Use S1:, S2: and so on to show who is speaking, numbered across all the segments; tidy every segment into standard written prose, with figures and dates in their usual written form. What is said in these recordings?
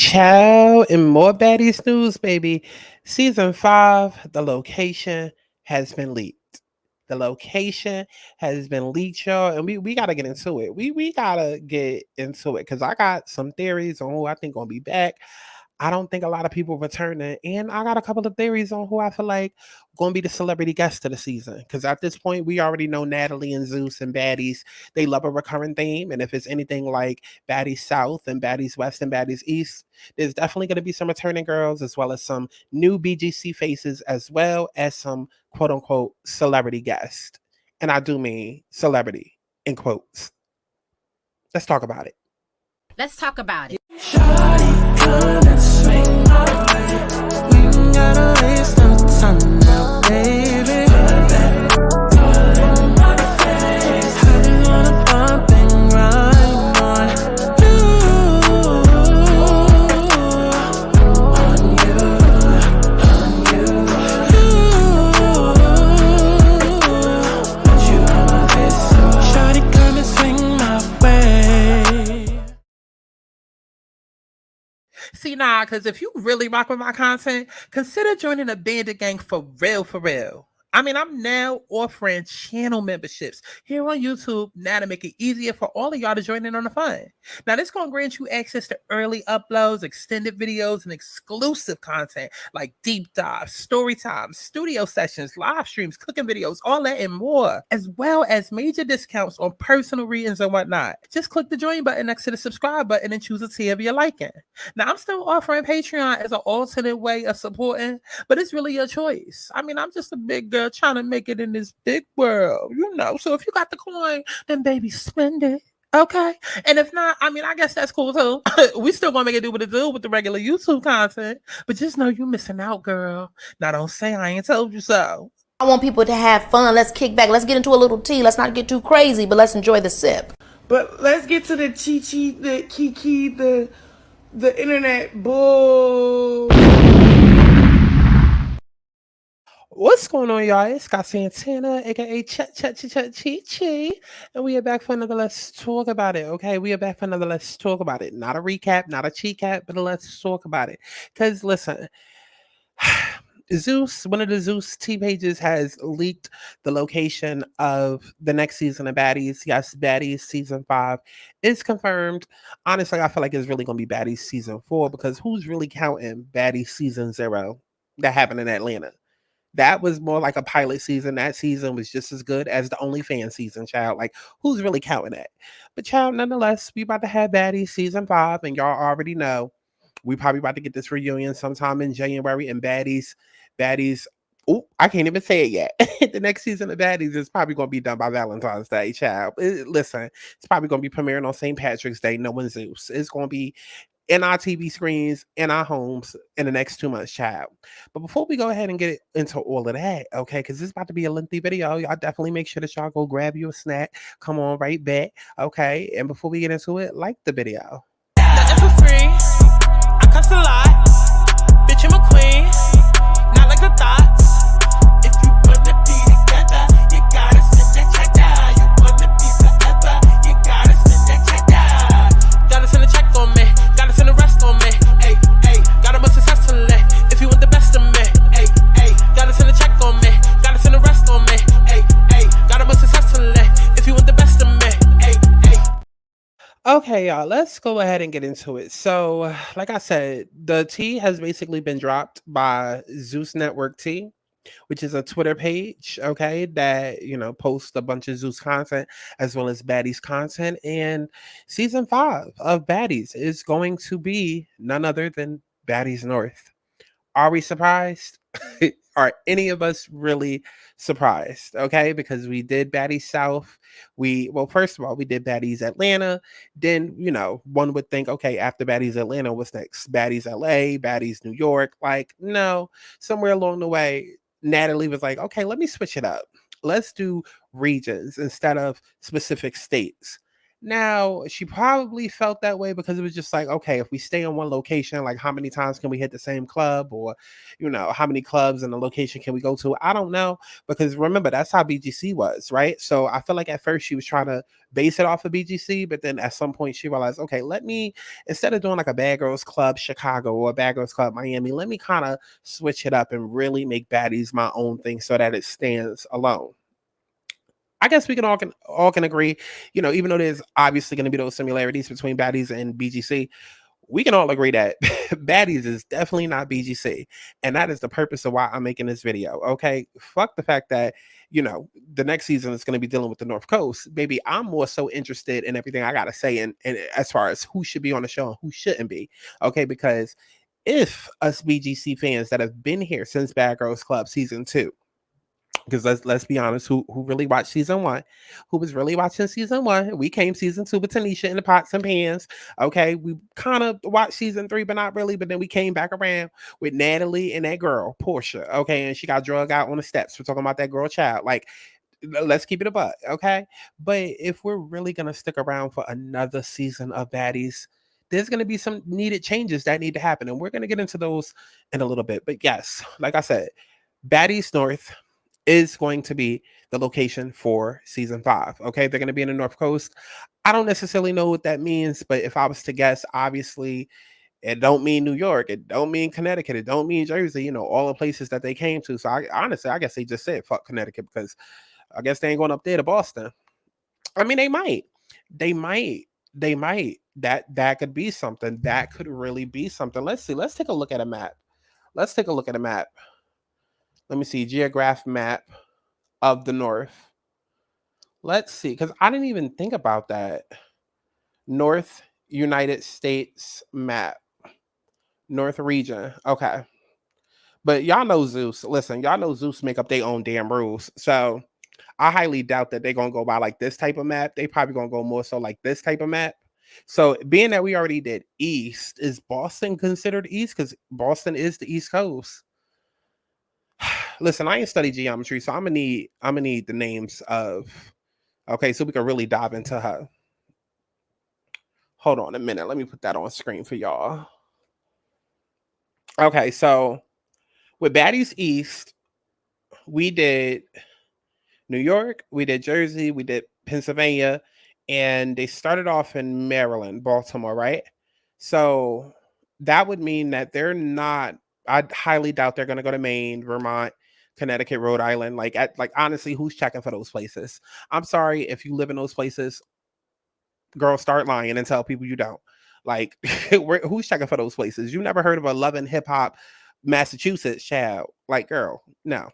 S1: Ciao and more baddies news, baby. Season 5, the location has been leaked. The location has been leaked, y'all, and we gotta get into it. We gotta get into it because I got some theories on who I think gonna be back. I don't think a lot of people returning, and I got a couple of theories on who I feel like going to be the celebrity guest of the season. Because at this point, we already know Natalie and Zeus and Baddies. They love a recurring theme, and if it's anything like Baddies South and Baddies West and Baddies East, there's definitely going to be some returning girls as well as some new BGC faces as well as some quote unquote celebrity guest. And I do mean celebrity in quotes. Let's talk about it.
S2: Let's talk about it.
S3: Shawty, come and swing my way. We ain't gotta waste no time now, baby. Put that on my face. How you gonna bump and grind on you? On you. Put you on my face. Shawty, come and swing my way.
S1: See, nah, because if you really rock with my content, consider joining a bandit gang for real, for real. I mean, I'm now offering channel memberships here on YouTube now to make it easier for all of y'all to join in on the fun. Now, this going to grant you access to early uploads, extended videos, and exclusive content like deep dives, story times, studio sessions, live streams, cooking videos, all that and more, as well as major discounts on personal readings and whatnot. Just click the join button next to the subscribe button and choose a tier of your liking. Now, I'm still offering Patreon as an alternate way of supporting, but it's really your choice. I mean, I'm just a big girl trying to make it in this big world, you know. So if you got the coin, then baby, spend it. Okay. And if not, I mean, I guess that's cool too. We still gonna make it do what it do with the regular YouTube content. But just know you missing out, girl. Now don't say I ain't told you so.
S2: I want people to have fun. Let's kick back. Let's get into a little tea. Let's not get too crazy, but let's enjoy the sip.
S3: But let's get to the chi-chi, the kiki, the internet bull.
S1: What's going on, y'all? It's got Santana, aka Chi, and we are back for another Let's Talk About It. Okay, we are back for another Let's Talk About It. Not a recap, not a cheat cap, but a Let's Talk About It. Because listen, Zeus, one of the Zeus T pages has leaked the location of the next season of Baddies. Yes, Baddies season 5 is confirmed. Honestly, I feel like it's really going to be Baddies season 4 because who's really counting Baddies season 0 that happened in Atlanta? That was more like a pilot season. That season was just as good as the OnlyFans season, child. Like, who's really counting that? But, child, nonetheless, we about to have Baddies season 5, and y'all already know we probably about to get this reunion sometime in January. And Baddies. Oh, I can't even say it yet. The next season of Baddies is probably going to be done by Valentine's Day, child. Listen, it's probably going to be premiering on St. Patrick's Day. No one's Zeus. It's going to be in our TV screens, in our homes in the next 2 months, child. But before we go ahead and get into all of that, okay, because this is about to be a lengthy video, y'all definitely make sure that y'all go grab you a snack. Come on right back, okay? And before we get into it, like the video.
S3: Nothing for free. I cuss a lot. Bitch, I'm a queen. Not like the thoughts. If you wanna be together, you gotta send that check down. You wanna be forever, you gotta send that check down. Gotta send a check on me. Gotta send the rest on me. Hey, hey. Gotta move successfully. If you want the best of me. Hey, hey. Gotta send a check on me. Gotta send the rest on me. Hey, hey. Gotta move successfully. If you want the best of me. Hey, hey.
S1: Okay, y'all, let's go ahead and get into it. So, like I said, the T has basically been dropped by Zeus Network T, which is a Twitter page, okay, that, you know, posts a bunch of Zeus content as well as Baddies content. And season 5 of Baddies is going to be none other than Baddies North. Are we surprised? Are any of us really surprised? Okay, because we did Baddies South. Well, first of all, we did Baddies Atlanta. Then, you know, one would think, okay, after Baddies Atlanta, what's next? Baddies LA, Baddies New York. Like, no, somewhere along the way, Natalie was like, okay, let me switch it up. Let's do regions instead of specific states. Now, she probably felt that way because it was just like, okay, if we stay in one location, like how many times can we hit the same club, or, how many clubs in the location can we go to? I don't know, because remember, that's how BGC was, right? So I feel like at first she was trying to base it off of BGC, but then at some point she realized, okay, let me, instead of doing like a Bad Girls Club Chicago or a Bad Girls Club Miami, let me kind of switch it up and really make Baddies my own thing so that it stands alone. I guess we can all can agree, even though there's obviously going to be those similarities between Baddies and BGC, we can all agree that Baddies is definitely not BGC, and that is the purpose of why I'm making this video. Okay, fuck the fact that the next season is going to be dealing with the North Coast. Baby, I'm more so interested in everything I gotta say, and as far as who should be on the show and who shouldn't be. Okay, because if us BGC fans that have been here since Bad Girls Club season 2, because let's be honest, who really watched season 1, who was really watching season 1, we came season 2 with Tanisha in the pots and pans. Okay, we kind of watched season 3, but not really. But then we came back around with Natalie and that girl Portia. Okay, and she got drugged out on the steps. We're talking about that girl child. Like, let's keep it a buck. Okay, but if we're really gonna stick around for another season of Baddies, there's going to be some needed changes that need to happen, and we're going to get into those in a little bit. But yes, like I said, Baddies North is going to be the location for season 5. Okay, they're going to be in the North Coast. I don't necessarily know what that means, but if I was to guess, obviously it don't mean New York, it don't mean Connecticut, it don't mean Jersey, all the places that they came to. So I guess they just said fuck Connecticut, because I guess they ain't going up there to Boston. I mean, they might. That could be something. That could really be something. Let's see. Let's take a look at a map. Let me see, geographic map of the North. Let's see, because I didn't even think about that. North United States map. North region. Okay. But y'all know Zeus. Listen, y'all know Zeus make up their own damn rules. So I highly doubt that they're going to go by like this type of map. They probably going to go more so like this type of map. So being that we already did East, is Boston considered East? Because Boston is the East Coast. Listen, I ain't studied geometry, so I'm gonna need the names of. Okay, so we can really dive into her. Hold on a minute. Let me put that on screen for y'all. Okay, so with Baddies East, we did New York, we did Jersey, we did Pennsylvania, and they started off in Maryland, Baltimore, right? So that would mean that they're not. I highly doubt they're going to go to Maine, Vermont, Connecticut, Rhode Island. Like honestly, who's checking for those places? I'm sorry if you live in those places, girl, start lying and tell people you don't. Like, who's checking for those places? You never heard of a Lovin' Hip Hop, Massachusetts child? Like, girl, no.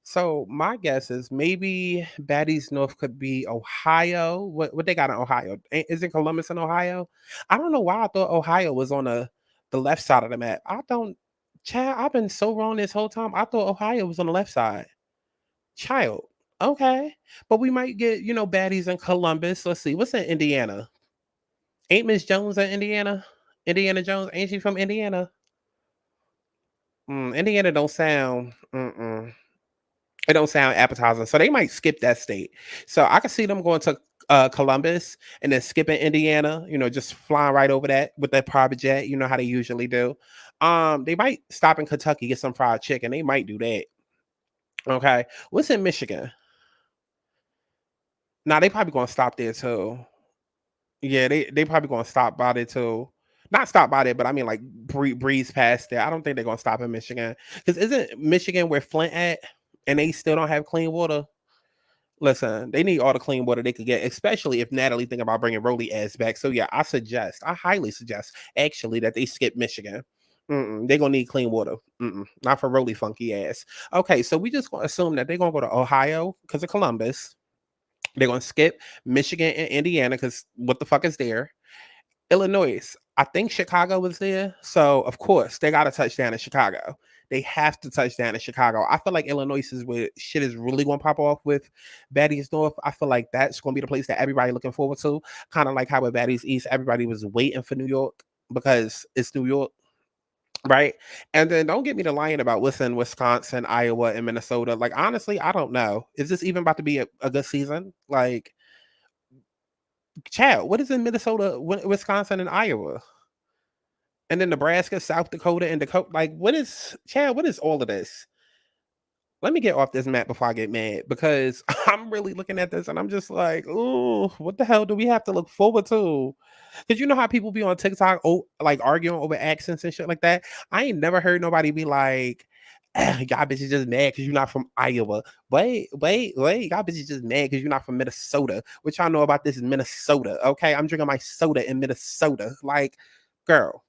S1: So my guess is maybe Baddies North could be Ohio. What they got in Ohio? Isn't Columbus in Ohio? I don't know why I thought Ohio was on the left side of the map. I don't. Child, I've been so wrong this whole time. I thought Ohio was on the left side. Child. Okay. But we might get, baddies in Columbus. Let's see. What's in Indiana? Ain't Miss Jones in Indiana? Indiana Jones? Ain't she from Indiana? Indiana don't sound. It don't sound appetizing. So they might skip that state. So I can see them going to Columbus and then skipping Indiana, just flying right over that with their private jet, how they usually do. They might stop in Kentucky, get some fried chicken. They might do that. Okay. What's in Michigan? Now they probably gonna stop there too. Yeah, they probably gonna stop by there too. Not stop by there, but I mean like breeze past there. I don't think they're gonna stop in Michigan. Because isn't Michigan where Flint at? And they still don't have clean water. Listen, they need all the clean water they could get, especially if Natalie think about bringing Rolly ass back. So yeah, I highly suggest actually that they skip Michigan. They're gonna need clean water. Not for Rolly funky ass. Okay, so we just gonna assume that they're gonna go to Ohio because of Columbus. They're gonna skip Michigan and Indiana because what the fuck is there? Illinois. I think Chicago was there. So of course they gotta touch down in Chicago. They have to touch down in Chicago. I feel like Illinois is where shit is really going to pop off with Baddies North. I feel like that's going to be the place that everybody looking forward to. Kind of like how with Baddies East, everybody was waiting for New York because it's New York, right? And then don't get me to lying about what's in Wisconsin, Iowa, and Minnesota. Like, honestly, I don't know. Is this even about to be a good season? Like, Chad, what is in Minnesota, Wisconsin, and Iowa? And then Nebraska, South Dakota, and Dakota. Like, what is, Chad, what is all of this? Let me get off this map before I get mad, because I'm really looking at this and I'm just like, ooh, what the hell do we have to look forward to? Because you know how people be on TikTok, like arguing over accents and shit like that? I ain't never heard nobody be like, y'all bitches just mad because you're not from Iowa. Wait. Y'all bitches just mad because you're not from Minnesota. What y'all know about this is Minnesota, okay? I'm drinking my soda in Minnesota. Like, girl,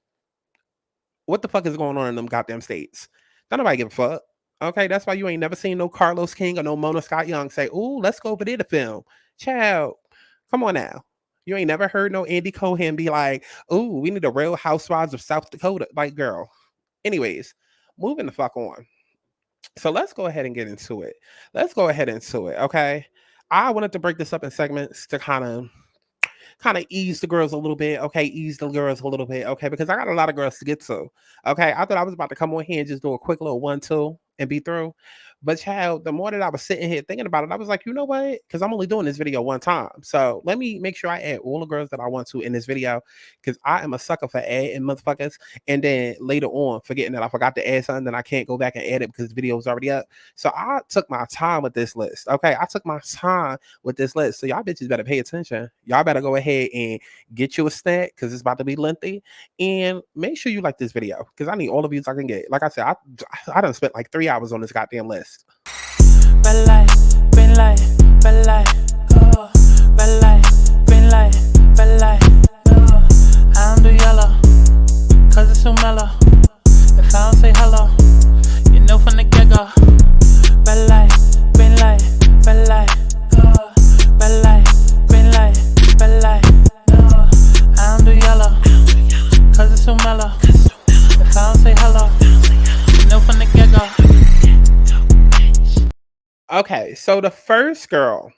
S1: what the fuck is going on in them goddamn states? Don't nobody give a fuck. Okay, that's why you ain't never seen no Carlos King or no Mona Scott Young say, "Ooh, let's go over there to film." Child, come on now. You ain't never heard no Andy Cohen be like, "Ooh, we need a Real Housewives of South Dakota." Like, girl. Anyways, moving the fuck on. So let's go ahead and get into it. Okay. I wanted to break this up in segments to kind of ease the girls a little bit. Okay, ease the girls a little bit. Okay, because I got a lot of girls to get to. Okay, I thought I was about to come on here and just do a quick little 1-2 and be through. But child, the more that I was sitting here thinking about it, I was like, you know what? Because I'm only doing this video one time. So let me make sure I add all the girls that I want to in this video. Because I am a sucker for adding motherfuckers. And then later on, forgetting that I forgot to add something, then I can't go back and add it because the video is already up. So I took my time with this list. Okay, I took my time with this list. So y'all bitches better pay attention. Y'all better go ahead and get you a snack because it's about to be lengthy. And make sure you like this video because I need all the views I can get. Like I said, I done spent like 3 hours on this goddamn list.
S3: Red light, green light, red light, red light, green light, red light. I don't do yellow, cause it's so mellow. If I don't say hello, you know from the get-go. Red light, green light, red light, red light, green light, red light. I don't do yellow, cause it's so mellow. If I don't say hello, you know from the get-go.
S1: Okay, so the first girl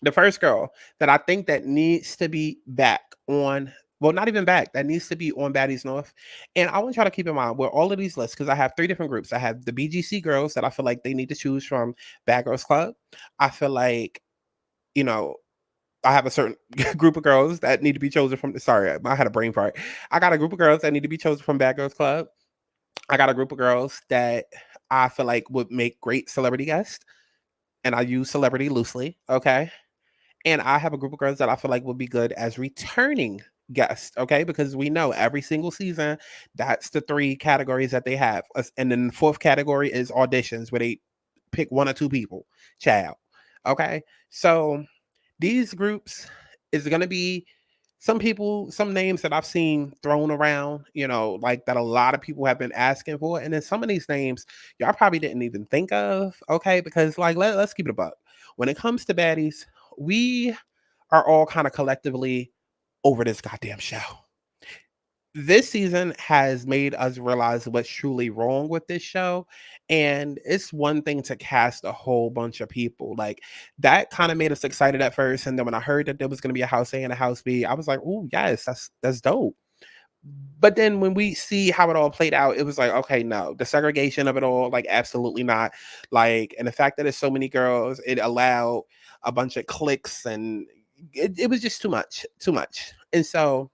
S1: that I think that needs to be back on, well, not even back, that needs to be on Baddies North. And I want y'all to keep in mind with all of these lists, because I have 3 different groups. I have the BGC girls that I feel like they need to choose from Bad Girls Club. I feel like, you know, I have a certain group of girls that need to be chosen from, sorry, I had a brain fart. I got a group of girls that need to be chosen from Bad Girls Club. I got a group of girls that I feel like would make great celebrity guests. And I use celebrity loosely, okay? And I have a group of girls that I feel like would be good as returning guests, okay? Because we know every single season, that's the 3 categories that they have. And then the 4th category is auditions, where they pick 1 or 2 people, child, okay? So these groups is going to be some people, some names that I've seen thrown around, you know, like that a lot of people have been asking for. And then some of these names y'all probably didn't even think of, okay? Because like, let's keep it a buck. When it comes to baddies, we are all kind of collectively over this goddamn show. This season has made us realize what's truly wrong with this show. And it's one thing to cast a whole bunch of people. Like, that kind of made us excited at first. And then when I heard that there was going to be a house A and a house B, I was like, oh, yes, that's dope. But then when we see how it all played out, it was like, okay, no, the segregation of it all, like, absolutely not. Like, and the fact that there's so many girls, it allowed a bunch of cliques, and it was just too much. And so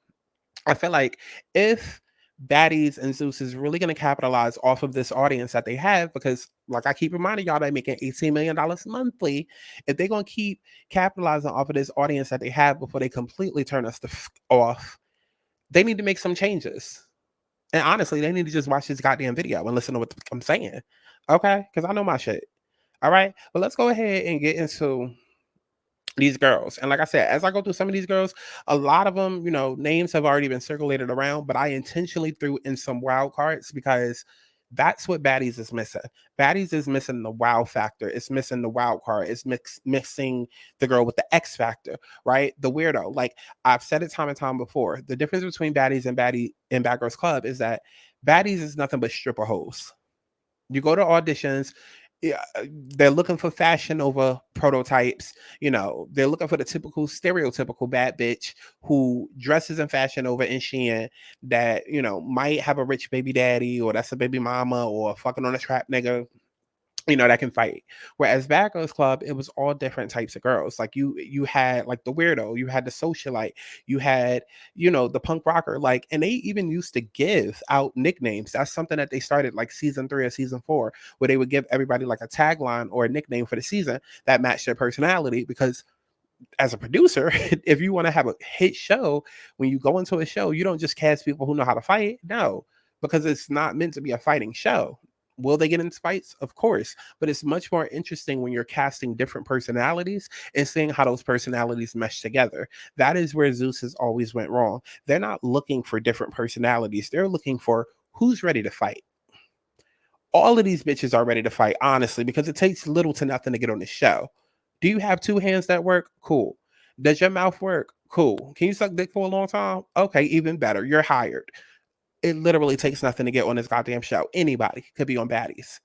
S1: I feel like if Baddies and Zeus is really going to capitalize off of this audience that they have, because like I keep reminding y'all, they're making $18 million monthly. If they're going to keep capitalizing off of this audience that they have before they completely turn us off, they need to make some changes. And honestly, they need to just watch this goddamn video and listen to what I'm saying. Okay? Because I know my shit. All right? But let's go ahead and get into these girls. And like I said, as I go through some of these girls, a lot of them, you know, names have already been circulated around, but I intentionally threw in some wild cards because that's what Baddies is missing. Baddies is missing the wow factor. It's missing the wild card. It's missing the girl with the X factor, right? The weirdo. Like, I've said it time and time before. The difference between Baddies and Bad Girls Club is that Baddies is nothing but stripper hoes. You go to auditions, yeah, they're looking for fashion over prototypes. You know, they're looking for the typical stereotypical bad bitch who dresses in fashion over in Shein, that, you know, might have a rich baby daddy, or that's a baby mama, or fucking on a trap nigga. that can fight. Whereas Bad Girls Club, it was all different types of girls. Like you had like the weirdo, you had the socialite, you had, the punk rocker, like, and they even used to give out nicknames. That's something that they started like season 3 or season 4, where they would give everybody like a tagline or a nickname for the season that matched their personality. Because as a producer, if you want to have a hit show, when you go into a show, you don't just cast people who know how to fight. No, because it's not meant to be a fighting show. Will they get into fights? Of course. But it's much more interesting when you're casting different personalities and seeing how those personalities mesh together. That is where Zeus has always went wrong. They're not looking for different personalities. They're looking for who's ready to fight. All of these bitches are ready to fight, honestly, because it takes little to nothing to get on the show. Do you have 2 hands that work? Cool. Does your mouth work? Cool. Can you suck dick for a long time? Okay, even better. You're hired. It literally takes nothing to get on this goddamn show. Anybody could be on Baddies.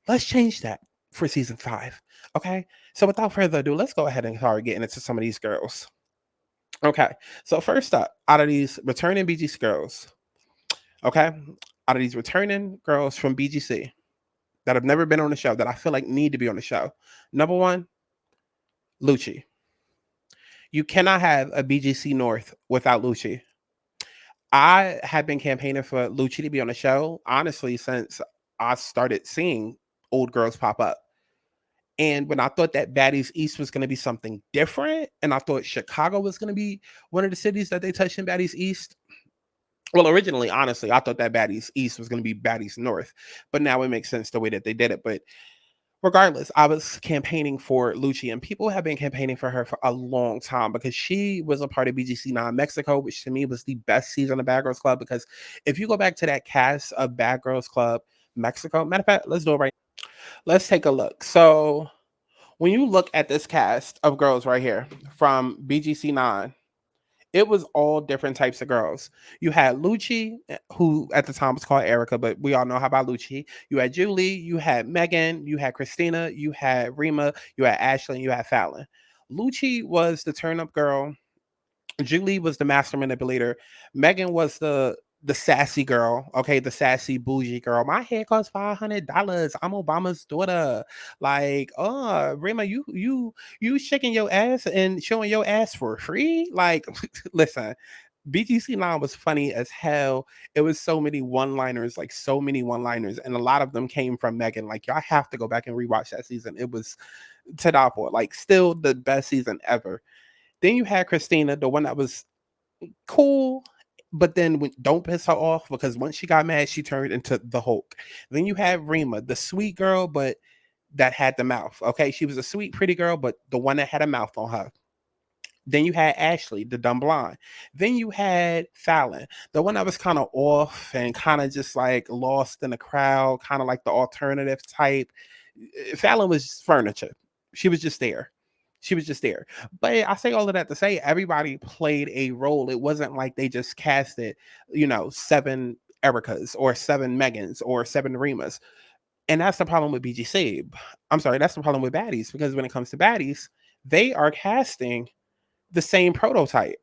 S1: Let's change that for season 5. Okay? So without further ado, let's go ahead and start getting into some of these girls. Okay. So first up, out of these returning BGC girls, okay? Out of these returning girls from BGC that have never been on the show that I feel like need to be on the show. Number 1, Lucci. You cannot have a BGC North without Lucci. I have been campaigning for Lucci to be on the show, honestly, since I started seeing old girls pop up. And when I thought that Baddies East was going to be something different, and I thought Chicago was going to be one of the cities that they touched in Baddies East. Well, originally, honestly, I thought that Baddies East was going to be Baddies North, but now it makes sense the way that they did it. But regardless, I was campaigning for Lucci, and people have been campaigning for her for a long time because she was a part of BGC 9 Mexico, which to me was the best season of Bad Girls Club. Because if you go back to that cast of Bad Girls Club Mexico, matter of fact, let's do it right now. Let's take a look. So when you look at this cast of girls right here from BGC 9, it was all different types of girls. You had Lucci, who at the time was called Erica, but we all know how about Lucci. You had Julie, you had Megan, you had Christina, you had Rima, you had Ashley, and you had Fallon. Lucci was the turn-up girl. Julie was the master manipulator. Megan was the sassy girl, okay, the sassy bougie girl. My hair costs $500. I'm Obama's daughter. Like, oh, Rima, you shaking your ass and showing your ass for free? Like, listen, BGC 9 was funny as hell. It was so many one-liners, and a lot of them came from Megan. Like, y'all have to go back and rewatch that season. It was to die for. Like, still the best season ever. Then you had Christina, the one that was cool, but then don't piss her off, because once she got mad, she turned into the Hulk. Then you had Rima, the sweet girl, but that had the mouth. Okay, she was a sweet, pretty girl, but the one that had a mouth on her. Then you had Ashley, the dumb blonde. Then you had Fallon, the one that was kind of off and kind of just like lost in the crowd, kind of like the alternative type. Fallon was furniture. She was just there. But I say all of that to say everybody played a role. It wasn't like they just casted, 7 Ericas or 7 Megans or 7 Rimas. And that's the problem with BGC. I'm sorry, that's the problem with Baddies, because when it comes to Baddies, they are casting the same prototype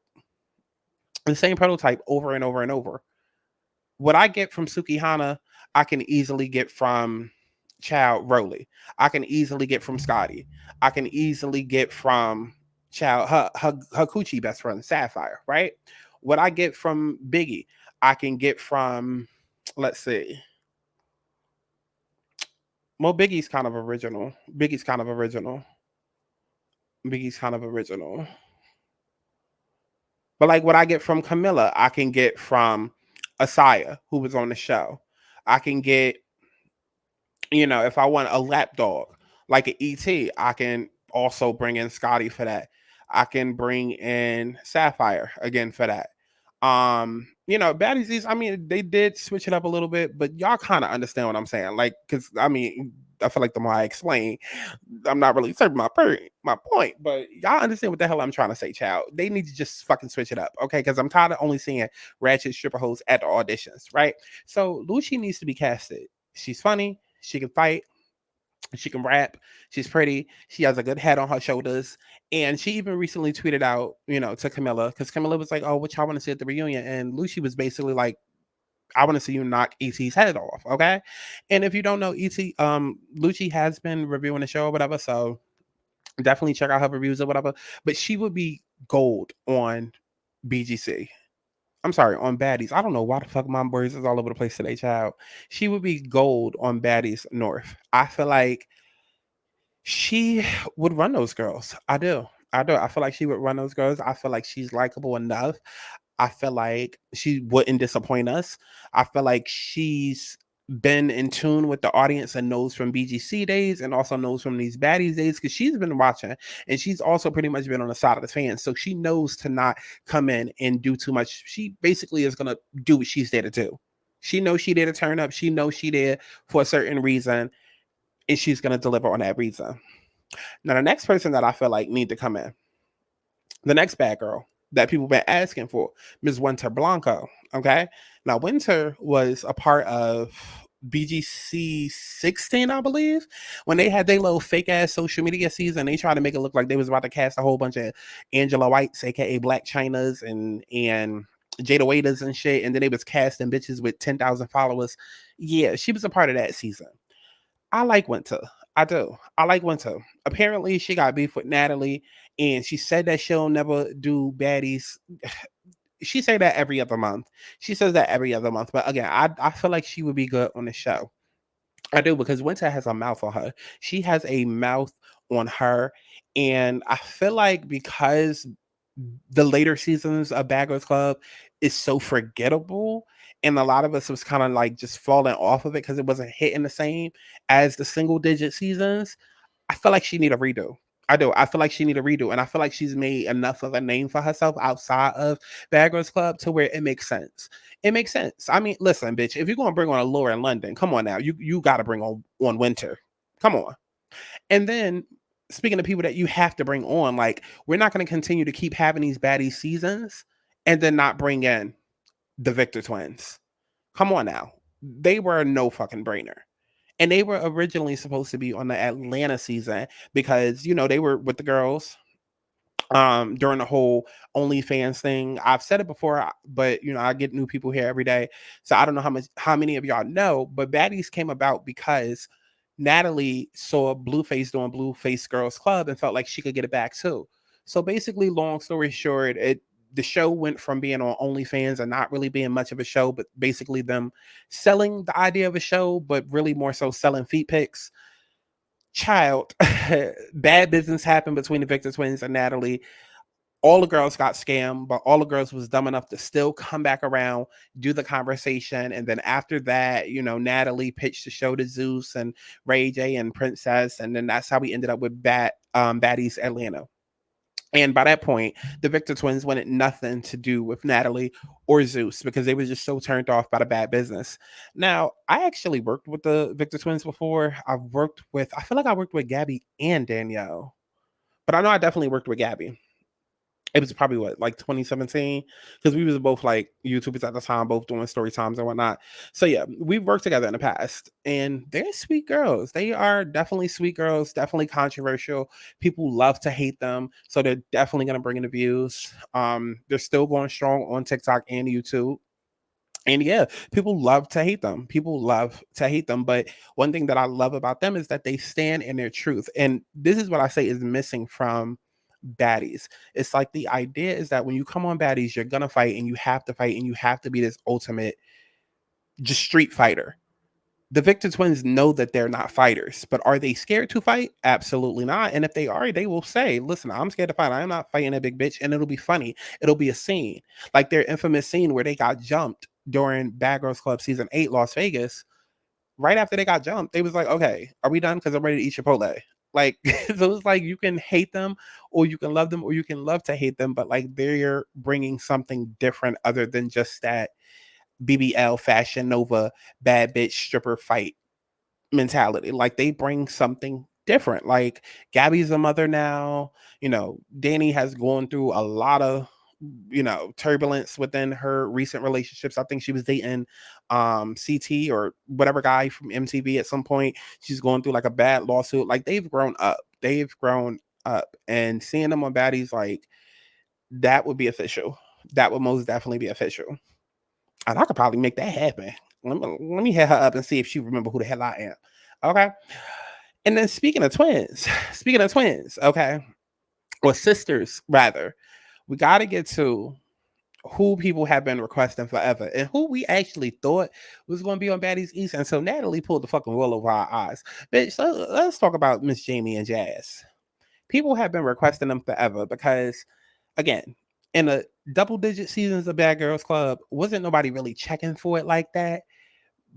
S1: over and over and over. What I get from Sukihana, I can easily get from Child Roly. I can easily get from Scotty. I can easily get from Child her coochie best friend Sapphire, right? What I get from Biggie, I can get from, let's see. Well, Biggie's kind of original. But like what I get from Camilla, I can get from Asaya, who was on the show. I can get, if I want a lap dog, like an ET, I can also bring in Scotty for that. I can bring in Sapphire again for that. Baddies, I mean, they did switch it up a little bit, but y'all kind of understand what I'm saying. Like, because I mean, I feel like the more I explain, I'm not really serving my point, but y'all understand what the hell I'm trying to say, child. They need to just fucking switch it up, okay? Because I'm tired of only seeing ratchet stripper hoes at the auditions, right? So Lucci needs to be casted. She's funny. She can fight. She can rap. She's pretty. She has a good head on her shoulders. And she even recently tweeted out, to Camilla, because Camilla was like, oh, what y'all want to see at the reunion? And Lucci was basically like, I want to see you knock ET's head off, okay? And if you don't know, Lucci has been reviewing the show or whatever, so definitely check out her reviews or whatever. But she would be gold on BGC. I'm sorry, on Baddies. I don't know why the fuck my words is all over the place today, child. She would be gold on Baddies North. I feel like she would run those girls. I do. I do. I feel like she would run those girls. I feel like she's likable enough. I feel like she wouldn't disappoint us. I feel like she's been in tune with the audience and knows from BGC days and also knows from these Baddies days because she's been watching and she's also pretty much been on the side of the fans. So she knows to not come in and do too much. She basically is going to do what she's there to do. She knows she there to turn up. She knows she there for a certain reason and she's going to deliver on that reason. Now, the next person that I feel like need to come in, the next bad girl that people been asking for, Ms. Winter Blanco. Okay. Now, Winter was a part of BGC 16, I believe, when they had their little fake ass social media season. They tried to make it look like they was about to cast a whole bunch of Angela Whites, aka Black Chinas, and Jada Waiters and shit. And then they was casting bitches with 10,000 followers. Yeah, she was a part of that season. I like Winter. I do. I like Winter. Apparently, she got beef with Natalie, and she said that she'll never do Baddies. She say that every other month. She says that every other month. But again, I feel like she would be good on the show. I do, because Winter has a mouth on her. She has a mouth on her. And I feel like because the later seasons of Bad Girls Club is so forgettable, and a lot of us was kind of like just falling off of it because it wasn't hitting the same as the single digit seasons. I feel like she need a redo. I do. I feel like she need a redo, and I feel like she's made enough of a name for herself outside of Bad Girls Club to where it makes sense. It makes sense. I mean, listen, bitch, if you're gonna bring on a Laura in London, come on now, you got to bring on Winter. Come on. And then speaking of people that you have to bring on, like, we're not going to continue to keep having these baddie seasons and then not bring in the Victor twins. Come on now. They were no fucking brainer. And they were originally supposed to be on the Atlanta season because, they were with the girls during the whole OnlyFans thing. I've said it before, but I get new people here every day. So I don't know how many of y'all know, but Baddies came about because Natalie saw Blueface doing Blueface Girls Club and felt like she could get it back too. So basically, long story short, the show went from being on OnlyFans and not really being much of a show, but basically them selling the idea of a show, but really more so selling feet pics. Child, bad business happened between the Victor twins and Natalie. All the girls got scammed, but all the girls was dumb enough to still come back around, do the conversation. And then after that, Natalie pitched the show to Zeus and Ray J and Princess. And then that's how we ended up with Baddies Atlanta. And by that point, the Victor twins wanted nothing to do with Natalie or Zeus because they were just so turned off by the bad business. Now, I actually worked with the Victor twins before. I feel like I worked with Gabby and Danielle, but I know I definitely worked with Gabby. It was probably like 2017, because we was both like YouTubers at the time, both doing story times and whatnot. So yeah, we've worked together in the past, and they're sweet girls. They are definitely sweet girls, definitely controversial. People love to hate them, so they're definitely gonna bring in the views. They're still going strong on TikTok and YouTube. And yeah, people love to hate them. People love to hate them. But one thing that I love about them is that they stand in their truth. And this is what I say is missing from Baddies. It's like the idea is that when you come on Baddies, you're gonna fight and you have to fight and you have to be this ultimate just street fighter. The Victor twins know that they're not fighters, but are they scared to fight? Absolutely not. And if they are, they will say, listen, I'm scared to fight. I'm not fighting a big bitch. And it'll be funny. It'll be a scene. Like their infamous scene where they got jumped during Bad Girls Club season 8, Las Vegas. Right after they got jumped, they was like, okay, are we done? Because I'm ready to eat Chipotle. Like, so it's like you can hate them or you can love them or you can love to hate them, but like they're bringing something different other than just that BBL Fashion Nova bad bitch stripper fight mentality. Like they bring something different. Like Gabby's a mother now. Danny has gone through a lot of turbulence within her recent relationships. I think she was dating CT or whatever guy from MTV at some point. She's going through like a bad lawsuit. Like they've grown up. And seeing them on Baddies, like that would be official. That would most definitely be official. And I could probably make that happen. Let me hit her up and see if she remember who the hell I am. Okay. And then speaking of twins, okay, or sisters rather, we got to get to who people have been requesting forever and who we actually thought was going to be on Baddies East. And so Natalie pulled the fucking wool over our eyes. Bitch, so let's talk about Miss Jamie and Jazz. People have been requesting them forever because, again, in the double digit seasons of Bad Girls Club, wasn't nobody really checking for it like that.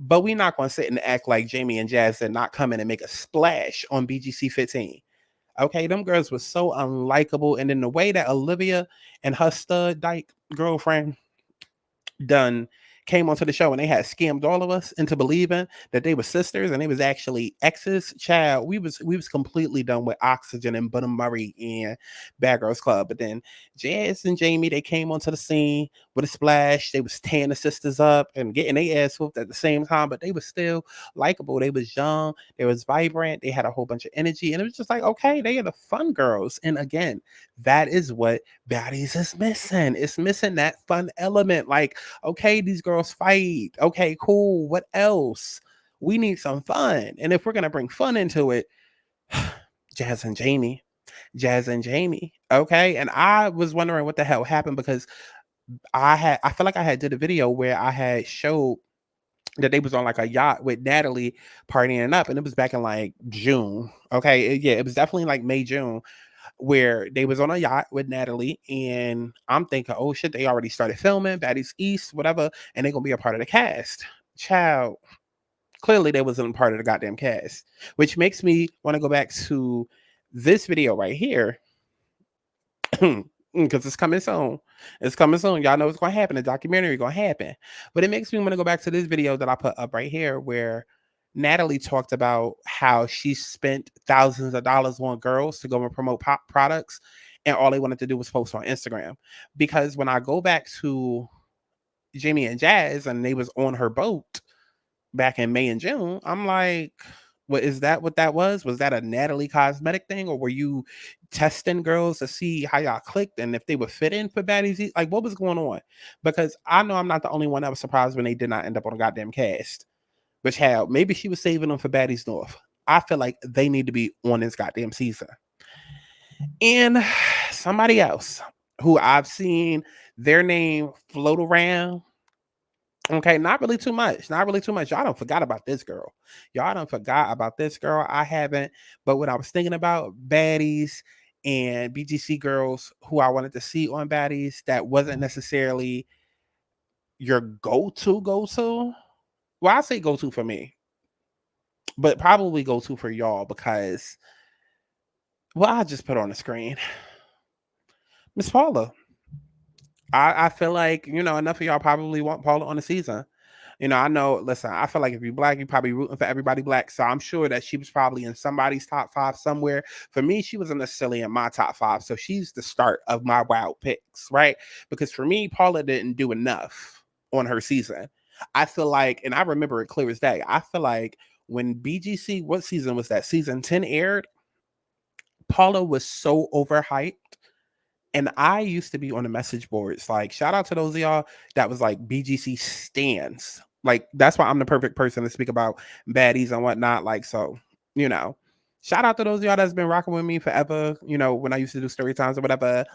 S1: But we're not going to sit and act like Jamie and Jazz did not come in and make a splash on BGC 15. Okay, them girls were so unlikable. And then the way that Olivia and her stud dyke girlfriend done came onto the show and they had scammed all of us into believing that they were sisters and they was actually exes. Child, we was completely done with Oxygen and Bunham Murray and Bad Girls Club. But then Jazz and Jamie, they came onto the scene with a splash. They was tearing the sisters up and getting their ass whooped at the same time, but they was still likable. They was young, they was vibrant, they had a whole bunch of energy, and it was just like, okay, they are the fun girls. And again, that is what Baddies is missing. It's missing that fun element. Like, okay, these girls fight. Okay, cool. What else? We need some fun. And if we're gonna bring fun into it, Jazz and Jamie. Okay. And I was wondering what the hell happened because I feel like I had did a video where I had showed that they was on like a yacht with Natalie partying up, and it was back in like June. Okay, yeah, it was definitely like May, June, where they was on a yacht with Natalie, and I'm thinking, oh shit, they already started filming Baddies East, whatever, and they're gonna be a part of the cast. Child, clearly they wasn't part of the goddamn cast, which makes me want to go back to this video right here. Because it's coming soon. It's coming soon. Y'all know what's going to happen. The documentary going to happen. But it makes me want to go back to this video that I put up right here where Natalie talked about how she spent thousands of dollars on girls to go and promote pop products, and all they wanted to do was post on Instagram. Because when I go back to Jamie and Jazz and they was on her boat back in May and June, I'm like, what is that? What that was? Was that a Natalie cosmetic thing, or were you testing girls to see how y'all clicked and if they would fit in for Baddies? Like, what was going on? Because I know I'm not the only one that was surprised when they did not end up on a goddamn cast. Which hell, maybe she was saving them for Baddies North. I feel like they need to be on this goddamn season. And somebody else who I've seen their name float around. Okay, not really too much. Not really too much. Y'all don't forgot about this girl. Y'all don't forgot about this girl. I haven't. But when I was thinking about Baddies and BGC girls who I wanted to see on Baddies, that wasn't necessarily your go-to. Well, I say go-to for me, but probably go-to for y'all because, well, I'll just put on the screen. Miss Paula. I feel like, enough of y'all probably want Paula on the season. I know, listen, I feel like if you're black, you're probably rooting for everybody black. So I'm sure that she was probably in somebody's top 5 somewhere. For me, she wasn't necessarily in my top 5. So she's the start of my wild picks, right? Because for me, Paula didn't do enough on her season. I feel like, and I remember it clear as day, I feel like when BGC, what season was that? Season 10 aired, Paula was so overhyped. And I used to be on the message boards. Like, shout out to those of y'all that was like BGC stands. Like, that's why I'm the perfect person to speak about baddies and whatnot. Like, so, shout out to those of y'all that's been rocking with me forever, when I used to do story times or whatever.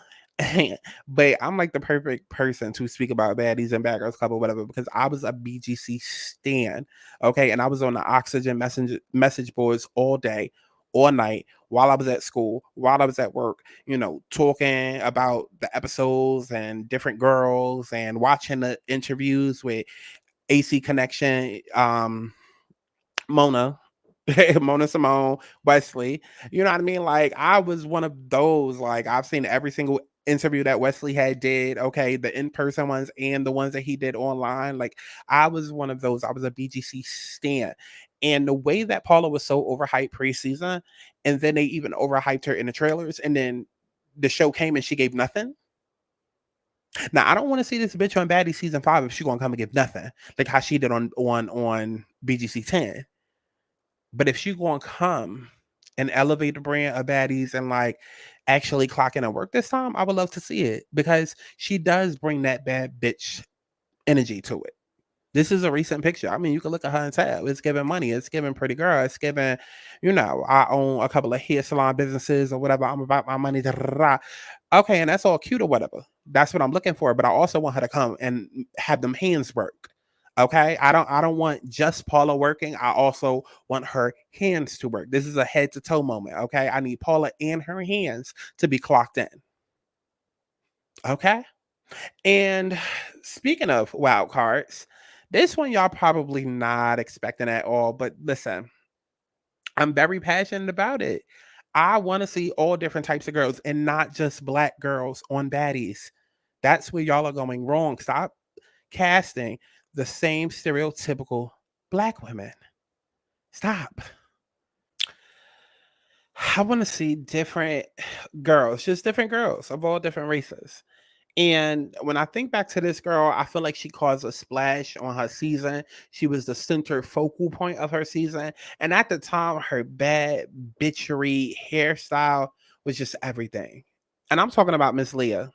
S1: But I'm like the perfect person to speak about baddies and bad girls club or whatever, because I was a BGC stan. Okay. And I was on the Oxygen message boards all day, all night, while I was at school, while I was at work, talking about the episodes and different girls and watching the interviews with AC Connection, Mona, Mona Simone, Wesley. You know what I mean? Like, I was one of those. Like, I've seen every single interview that Wesley had did. Okay, the in-person ones and the ones that he did online. Like, I was one of those. I was a BGC stan. And the way that Paula was so overhyped preseason, and then they even overhyped her in the trailers, and then the show came and she gave nothing. Now, I don't want to see this bitch on Baddie season 5 if she gonna come and give nothing, like how she did on BGC 10. But if she gonna come and elevate the brand of Baddies and like actually clock in and work this time, I would love to see it, because she does bring that bad bitch energy to it. This is a recent picture. I mean, you can look at her and tell it's giving money. It's giving pretty girl. It's giving, I own a couple of hair salon businesses or whatever. I'm about my money. Da, da, da, da. Okay, and that's all cute or whatever. That's what I'm looking for. But I also want her to come and have them hands work. Okay, I don't want just Paula working. I also want her hands to work. This is a head to toe moment. Okay, I need Paula and her hands to be clocked in. Okay. And speaking of wild cards, this one y'all probably not expecting at all, but listen, I'm very passionate about it. I want to see all different types of girls and not just black girls on Baddies. That's where y'all are going wrong. Stop casting the same stereotypical black women. Stop. I want to see different girls, just different girls of all different races. And when I think back to this girl, I feel like she caused a splash on her season. She was the center focal point of her season. And at the time, her bad bitchery hairstyle was just everything. And I'm talking about Miss Leah.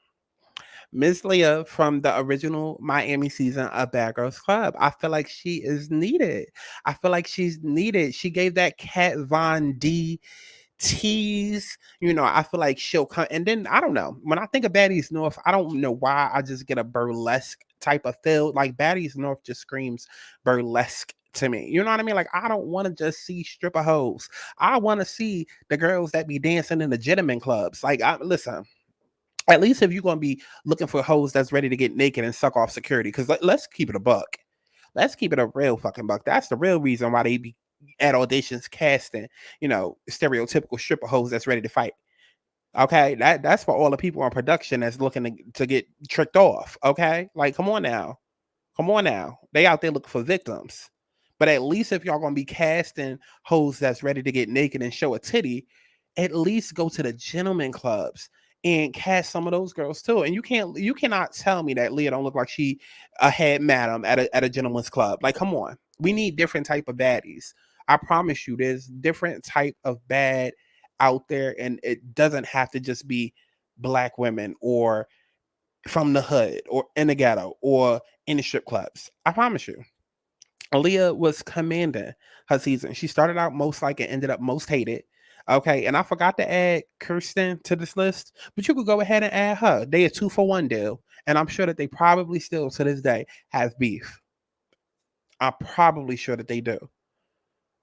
S1: Miss Leah from the original Miami season of Bad Girls Club. I feel like she is needed. I feel like she's needed. She gave that Kat Von D tease. I feel like she'll come. And then I don't know. When I think of Baddies North, I don't know why I just get a burlesque type of feel. Like Baddies North just screams burlesque to me. You know what I mean? Like I don't want to just see stripper hoes. I want to see the girls that be dancing in the gentleman clubs. Like listen. At least if you're gonna be looking for hoes that's ready to get naked and suck off security, because let's keep it a buck. Let's keep it a real fucking buck. That's the real reason why they be at auditions casting, stereotypical stripper hoes that's ready to fight. Okay, that's for all the people on production that's looking to get tricked off. Okay, like come on now, they out there looking for victims. But at least if y'all gonna be casting hoes that's ready to get naked and show a titty, at least go to the gentleman clubs and cast some of those girls too. And you cannot tell me that Leah don't look like she a head madam at a gentleman's club. Like, come on, we need different type of baddies. I promise you, there's different type of bad out there, and it doesn't have to just be black women or from the hood or in the ghetto or in the strip clubs. I promise you. Aaliyah was commanding her season. She started out most liked and ended up most hated. Okay, and I forgot to add Kirsten to this list, but you could go ahead and add her. They a 2-for-1 deal, and I'm sure that they probably still to this day have beef. I'm probably sure that they do.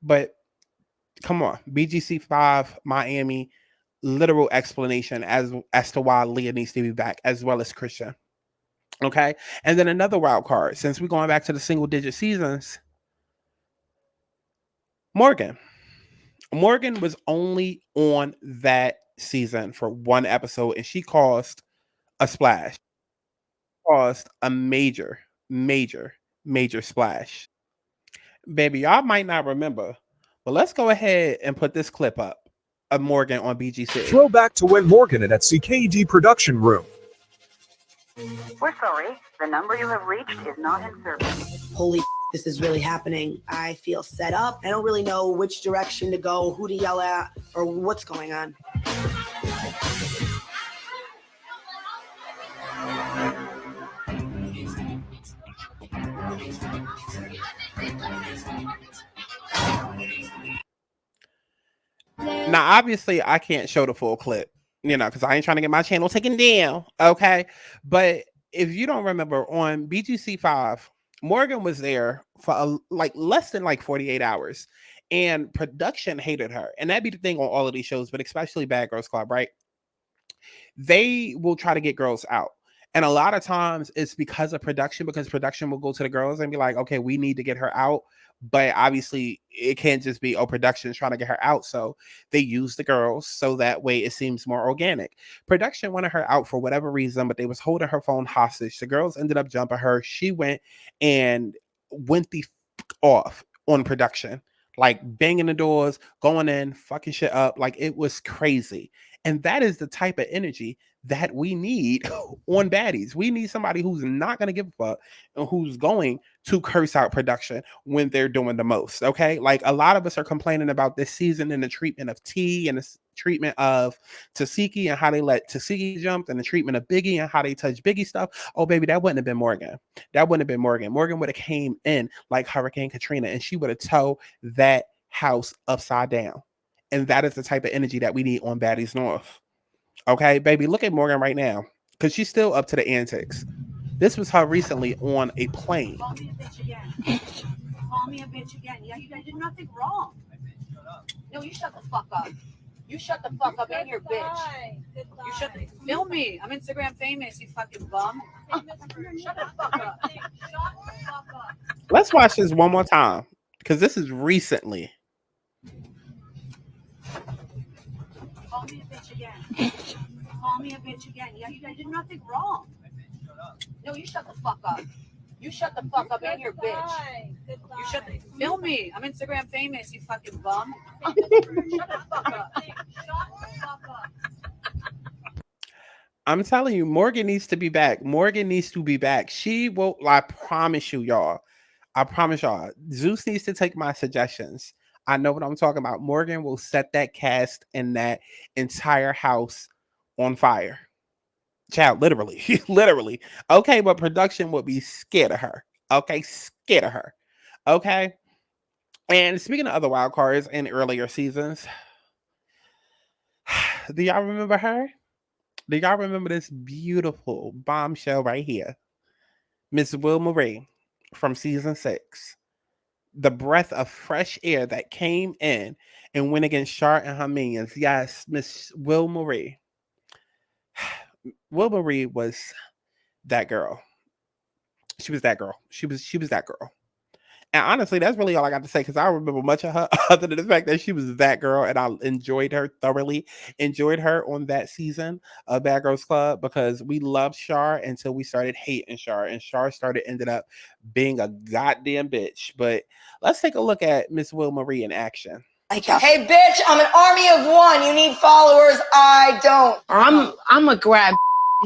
S1: But come on, BGC 5 Miami, literal explanation as to why Leah needs to be back, as well as Christian. Okay, and then another wild card, since we're going back to the single digit seasons, Morgan was only on that season for one episode, and she caused a splash, caused a major, major, major splash. Baby, y'all might not remember, but let's go ahead and put this clip up of Morgan on BGC.
S4: Throwback to when Morgan at CKD production room.
S5: We're sorry. The number you have reached is not in service.
S6: Holy, this is really happening. I feel set up. I don't really know which direction to go, who to yell at, or what's going on.
S1: Now, obviously, I can't show the full clip, because I ain't trying to get my channel taken down. Okay. But if you don't remember, on BGC 5, Morgan was there for less than 48 hours, and production hated her. And that'd be the thing on all of these shows, but especially Bad Girls Club, right? They will try to get girls out. And a lot of times it's because production will go to the girls and be like, okay, we need to get her out. But obviously it can't just be, production's trying to get her out. So they use the girls so that way it seems more organic. Production wanted her out for whatever reason, but they was holding her phone hostage. The girls ended up jumping her. She went the off on production, like banging the doors, going in, fucking shit up. Like it was crazy. And that is the type of energy that we need on Baddies. We need somebody who's not going to give a fuck and who's going to curse out production when they're doing the most. Okay. Like a lot of us are complaining about this season and the treatment of T and treatment of Tasiki and how they let Tasiki jump, and the treatment of Biggie and how they touch Biggie stuff. Oh, baby, that wouldn't have been Morgan. That wouldn't have been Morgan. Morgan would have came in like Hurricane Katrina, and she would have towed that house upside down. And that is the type of energy that we need on Baddies North. Okay, baby, look at Morgan right now, because she's still up to the antics. This was her recently on a plane.
S5: Call me a bitch again. Call me a bitch again. Yeah, you guys did nothing wrong. No, you shut the fuck up. You shut the fuck up and you're bitch. You shut the film me. I'm Instagram famous, you fucking bum. Shut the fuck up. Shut the fuck up.
S1: Let's watch this one more time, because this is recently.
S5: Call me a bitch again. Call me a bitch again. Yeah, you guys did nothing wrong. No, you shut the fuck up. You shut the fuck up and you're bitch. You shut the film me. I'm Instagram famous, you fucking bum. Shut the fuck up. Shut the fuck up.
S1: I'm telling you, Morgan needs to be back. Morgan needs to be back. She will, I promise you, y'all. I promise y'all. Zeus needs to take my suggestions. I know what I'm talking about. Morgan will set that cast and that entire house on fire. Child, literally. Literally. Okay, but production would be scared of her. Okay, scared of her. Okay. And speaking of other wild cards in earlier seasons, do y'all remember her? Do y'all remember this beautiful bombshell right here? Miss Will Marie from season 6. The breath of fresh air that came in and went against Char and her minions. Yes, Miss Will Marie. Will Marie was that girl. She was that girl. She was that girl. And honestly, that's really all I got to say, because I don't remember much of her other than the fact that she was that girl, and I enjoyed her thoroughly. Enjoyed her on that season of Bad Girls Club, because we loved Char until we started hating Char, and Char ended up being a goddamn bitch. But let's take a look at Miss Will Marie in action.
S7: Hey, bitch, I'm an army of one. You need followers. I don't.
S8: I'm a grab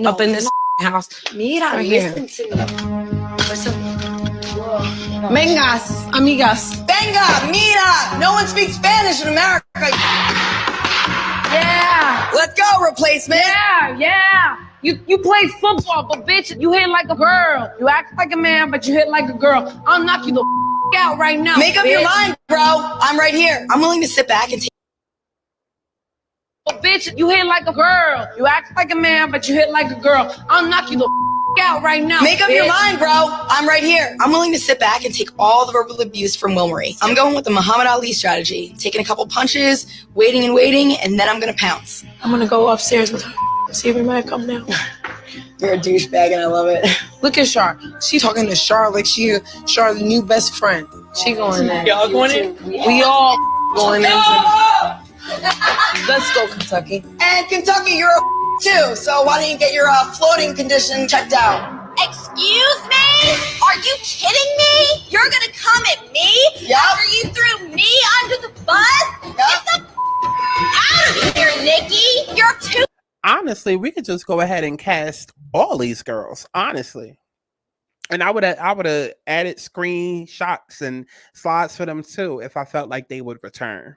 S8: up in this house.
S7: Mira,
S8: right here.
S7: listen to me. Listen.
S8: Vengas, amigas.
S7: Venga, mira. No one speaks Spanish in America.
S8: Yeah.
S7: Let's go, replacement.
S8: Yeah. You play football, but bitch, you hit like a girl. You act like a man, but you hit like a girl. I'll knock you the out right now.
S7: Make up
S8: bitch.
S7: your mind, bro. I'm right here. I'm willing to sit back and take.
S8: Bitch, you hit like a girl. You act like a man, but you hit like a girl. I'll knock you the out right now.
S7: Make up
S8: bitch.
S7: your mind, bro. I'm right here. I'm willing to sit back and take all the verbal abuse from Will Marie. I'm going with the Muhammad Ali strategy. Taking a couple punches, waiting, and then I'm going to pounce.
S8: I'm going to go upstairs with her. See if we might come down.
S7: You're a douchebag and I love it.
S8: Look at Char. She talking to Char like she Char's new best friend. She going in.
S7: Y'all going in?
S8: We all going in. Let's go, Kentucky.
S7: And Kentucky, you're a too. So why don't you get your floating condition checked out?
S9: Excuse me? Are you kidding me? You're gonna come at me
S7: Yep.
S9: after you threw me under the bus?
S7: Yep.
S9: Get the out of here, Nikki. You're too.
S1: Honestly, we could just go ahead and cast all these girls, honestly. And I would have added screenshots and slides for them too if I felt like they would return.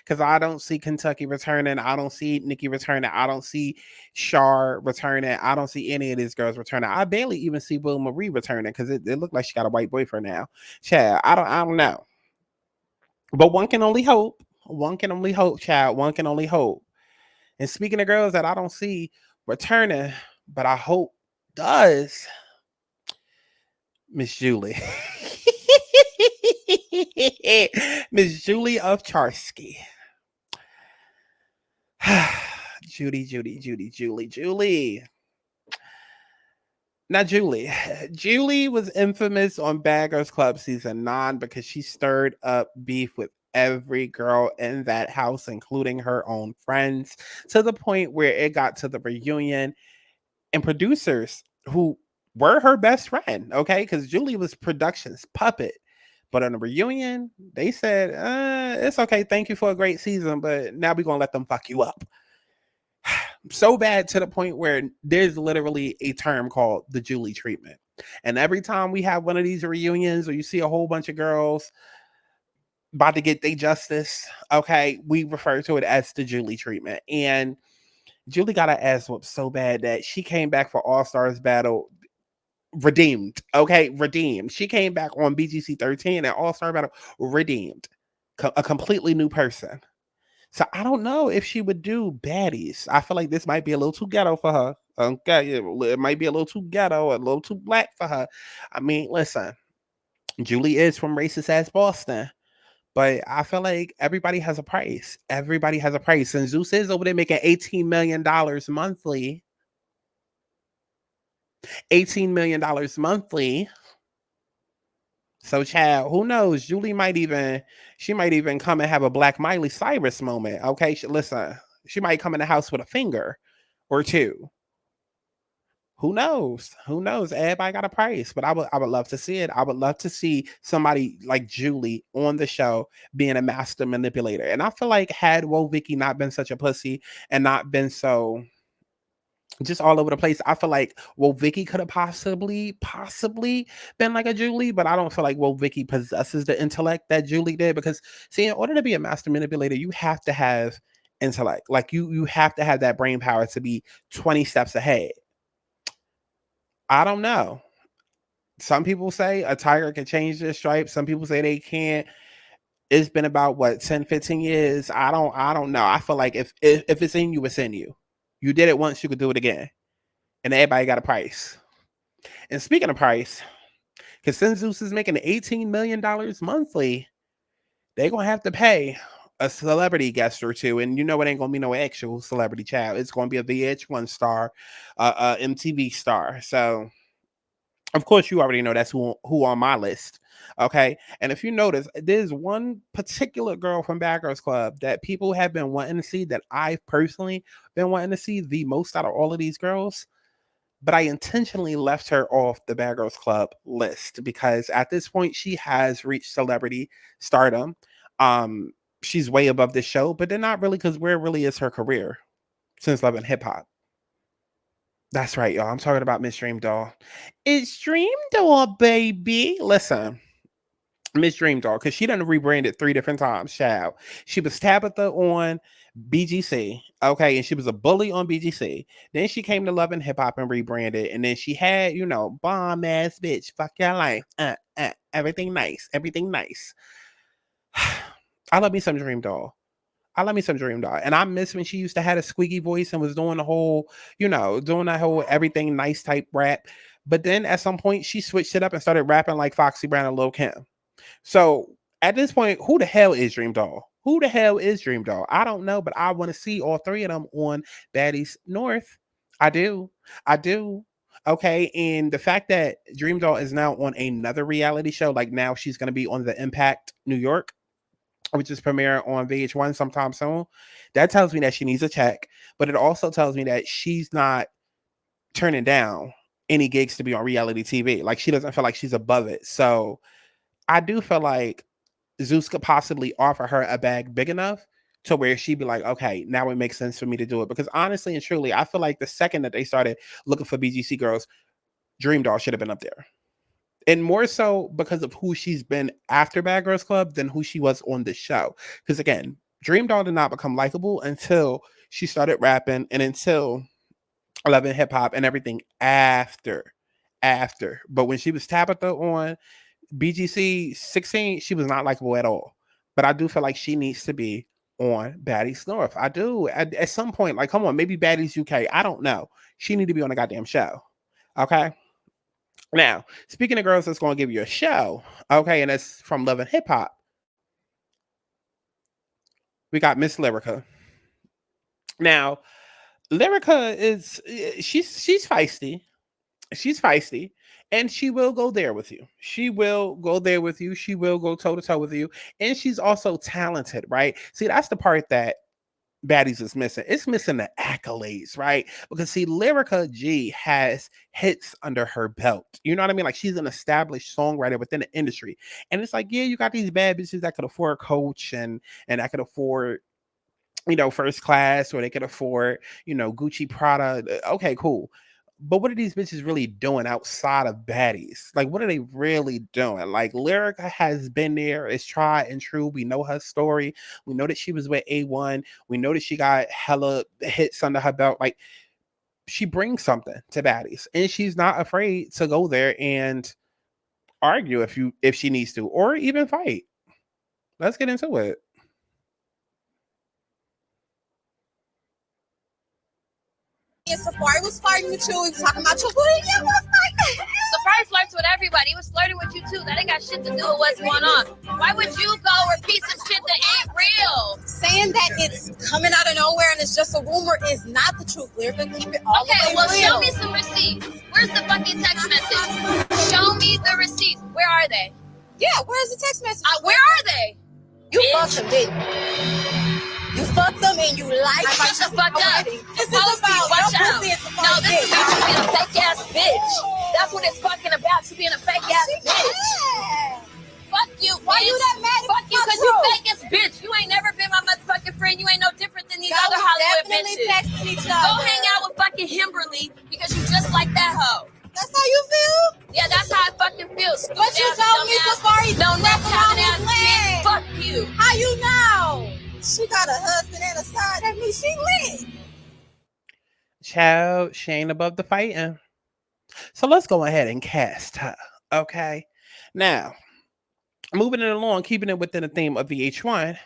S1: Because I don't see Kentucky returning. I don't see Nikki returning. I don't see Char returning. I don't see any of these girls returning. I barely even see Will Marie returning, because it looked like she got a white boyfriend now. Child, I don't know. But one can only hope. One can only hope, child. One can only hope. And speaking of girls that I don't see returning, but I hope does, Miss Julie. Miss Julie of Charsky. Julie. Now, Julie was infamous on Bad Girls Club season 9 because she stirred up beef with every girl in that house, including her own friends, to the point where it got to the reunion and producers who were her best friend, okay? Because Julie was production's puppet. But on the reunion, they said, it's okay. Thank you for a great season, but now we're going to let them fuck you up. So bad to the point where there's literally a term called the Julie treatment. And every time we have one of these reunions or you see a whole bunch of girls about to get their justice. Okay, we refer to it as the Julie treatment. And Julie got her ass whooped so bad that she came back for All Stars Battle redeemed. Okay, redeemed. She came back on BGC 13 and All Star Battle redeemed. A completely new person. So I don't know if she would do Baddies. I feel like this might be a little too ghetto for her. Okay, it might be a little too ghetto, a little too black for her. I mean, listen, Julie is from racist ass Boston. But I feel like everybody has a price. Everybody has a price. And Zeus is over there making $18 million monthly. $18 million monthly. So, child, who knows? Julie might even come and have a Black Miley Cyrus moment. Okay, listen, she might come in the house with a finger or two. Who knows? Who knows? Everybody got a price, but I would love to see it. I would love to see somebody like Julie on the show being a master manipulator. And I feel like had Vicky not been such a pussy and not been so just all over the place, I feel like Vicky could have possibly been like a Julie, but I don't feel like Vicky possesses the intellect that Julie did, because see, in order to be a master manipulator, you have to have intellect. Like you have to have that brain power to be 20 steps ahead. I don't know. Some people say a tiger can change their stripes. Some people say they can't. It's been about 10, 15 years. I don't know. I feel like if it's in you, it's in you. You did it once, you could do it again. And everybody got a price. And speaking of price, because since Zeus is making $18 million monthly, they're gonna have to pay a celebrity guest or two. And you know it ain't gonna be no actual celebrity child. It's gonna be a VH1 star, MTV star. So of course, you already know that's who on my list. Okay. And if you notice, there's one particular girl from Bad Girls Club that people have been wanting to see, that I've personally been wanting to see the most out of all of these girls. But I intentionally left her off the Bad Girls Club list because at this point she has reached celebrity stardom. She's way above this show, but they're not really, because where really is her career since Love and Hip Hop? That's right, y'all. I'm talking about Miss Dream Doll. It's Dream Doll, baby. Listen, Miss Dream Doll, because she done rebranded 3 different times, child. She was Tabitha on BGC, okay, and she was a bully on BGC. Then she came to Love and Hip Hop and rebranded, and then she had, bomb ass bitch, fuck your life, everything nice, everything nice. I love me some Dream Doll. And I miss when she used to have a squeaky voice and was doing the whole, doing that whole everything nice type rap. But then at some point she switched it up and started rapping like Foxy Brown and Lil Kim. So at this point, who the hell is Dream Doll? I don't know, but I want to see all 3 of them on Baddies North. I do. Okay. And the fact that Dream Doll is now on another reality show, like now she's going to be on the Impact New York, which is premiering on VH1 sometime soon, that tells me that she needs a check. But it also tells me that she's not turning down any gigs to be on reality TV. Like, she doesn't feel like she's above it. So I do feel like Zeus could possibly offer her a bag big enough to where she'd be like, okay, now it makes sense for me to do it. Because honestly and truly, I feel like the second that they started looking for BGC girls, Dream Doll should have been up there. And more so because of who she's been after Bad Girls Club than who she was on the show. Because again, Dream Doll did not become likable until she started rapping and until Love and Hip Hop and everything after. But when she was Tabitha on BGC 16, she was not likable at all. But I do feel like she needs to be on Baddies North. I do. At some point, like, come on, maybe Baddies UK. I don't know. She need to be on a goddamn show. Okay? Now, speaking of girls that's going to give you a show, okay, and that's from Love and Hip Hop, we got Miss Lyrica. Now, Lyrica she's feisty. She's feisty, and she will go there with you. She will go toe to toe with you, and she's also talented, right? See, that's the part that Baddies is missing. It's missing the accolades, right? Because see, Lyrica G has hits under her belt. You know what I mean? Like, she's an established songwriter within the industry. And it's like, yeah, you got these bad bitches that could afford Coach and that could afford, First Class, or they could afford, Gucci, Prada. Okay, cool. But what are these bitches really doing outside of Baddies? Like, what are they really doing? Like, Lyrica has been there. It's tried and true. We know her story. We know that she was with A1. We know that she got hella hits under her belt. Like, she brings something to Baddies, and she's not afraid to go there and argue if she needs to, or even fight. Let's get into it.
S9: And Safari was flirting with you. He was talking about your booty. Yeah, last night.
S10: Safari flirts with everybody. He was flirting with you too. That ain't got shit to do with what's going on. Why would you go repeat some shit that ain't real?
S9: Saying that it's coming out of nowhere and it's just a rumor is not the truth. We're gonna keep it all the
S10: Okay,
S9: way
S10: well,
S9: real.
S10: show me some receipts. Where's the fucking text message? Show me the receipts. Where are they?
S9: Yeah, where's the text message?
S10: Where are they?
S9: You fucked them, didn't you? You fucked them and you lied.
S10: Shut the fuck up.
S9: This is about
S10: watch
S9: your
S10: out.
S9: pussy and
S10: No,
S9: Safari's
S10: this is
S9: dick.
S10: about you being a fake ass bitch. That's what it's fucking about. You being a fake ass bitch. Fuck you,
S9: Why
S10: bitch.
S9: you that mad if
S10: Fuck
S9: it's
S10: you,
S9: not
S10: cause you
S9: true?
S10: fake as bitch. You ain't never been my motherfucking friend. You ain't no different than these
S9: Y'all
S10: other
S9: was
S10: Hollywood
S9: definitely
S10: bitches.
S9: texting each
S10: Go
S9: other.
S10: hang out with fucking Kimberly because you just like that hoe.
S9: That's how you feel?
S10: Yeah, that's how I fucking feel.
S9: But you told me Safari
S10: no neck having ass
S9: his
S10: bitch.
S9: leg.
S10: Fuck you.
S9: How you know? She got a husband and a side. That means she lit.
S1: Child, she ain't above the fighting. So let's go ahead and cast her. Okay. Now, moving it along, keeping it within the theme of VH1.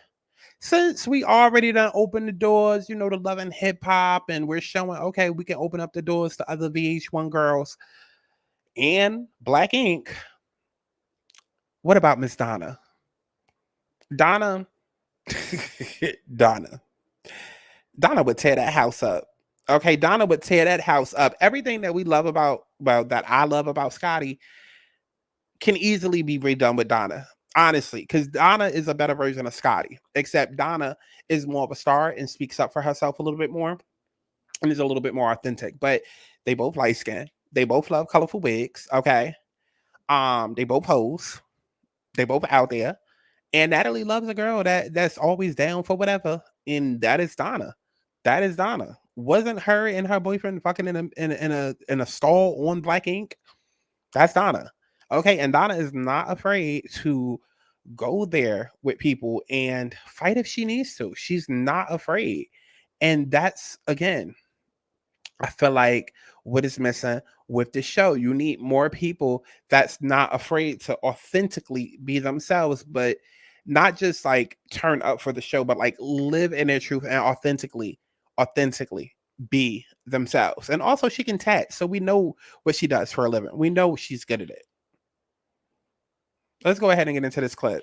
S1: Since we already done opened the doors, you know, to Love and Hip Hop, and we're showing, okay, we can open up the doors to other VH1 girls and Black Ink. What about Miss Donna? Donna would tear that house up. Okay, Donna would tear that house up. Everything that we love about that I love about Scotty can easily be redone with Donna. Honestly, because Donna is a better version of Scotty, except Donna is more of a star and speaks up for herself a little bit more and is a little bit more authentic. But they both light skin. They both love colorful wigs. Okay. They both pose. They both out there. And Natalie loves a girl that's always down for whatever. And that is Donna. That is Donna. Wasn't her and her boyfriend fucking in a stall on Black Ink? That's Donna. Okay, and Donna is not afraid to go there with people and fight if she needs to. She's not afraid. And that's, again, I feel like what is missing with the show. You need more people that's not afraid to authentically be themselves, but not just like turn up for the show, but like live in their truth and authentically be themselves. And also she can tat, so we know what she does for a living. We know she's good at it. Let's go ahead and get into this clip.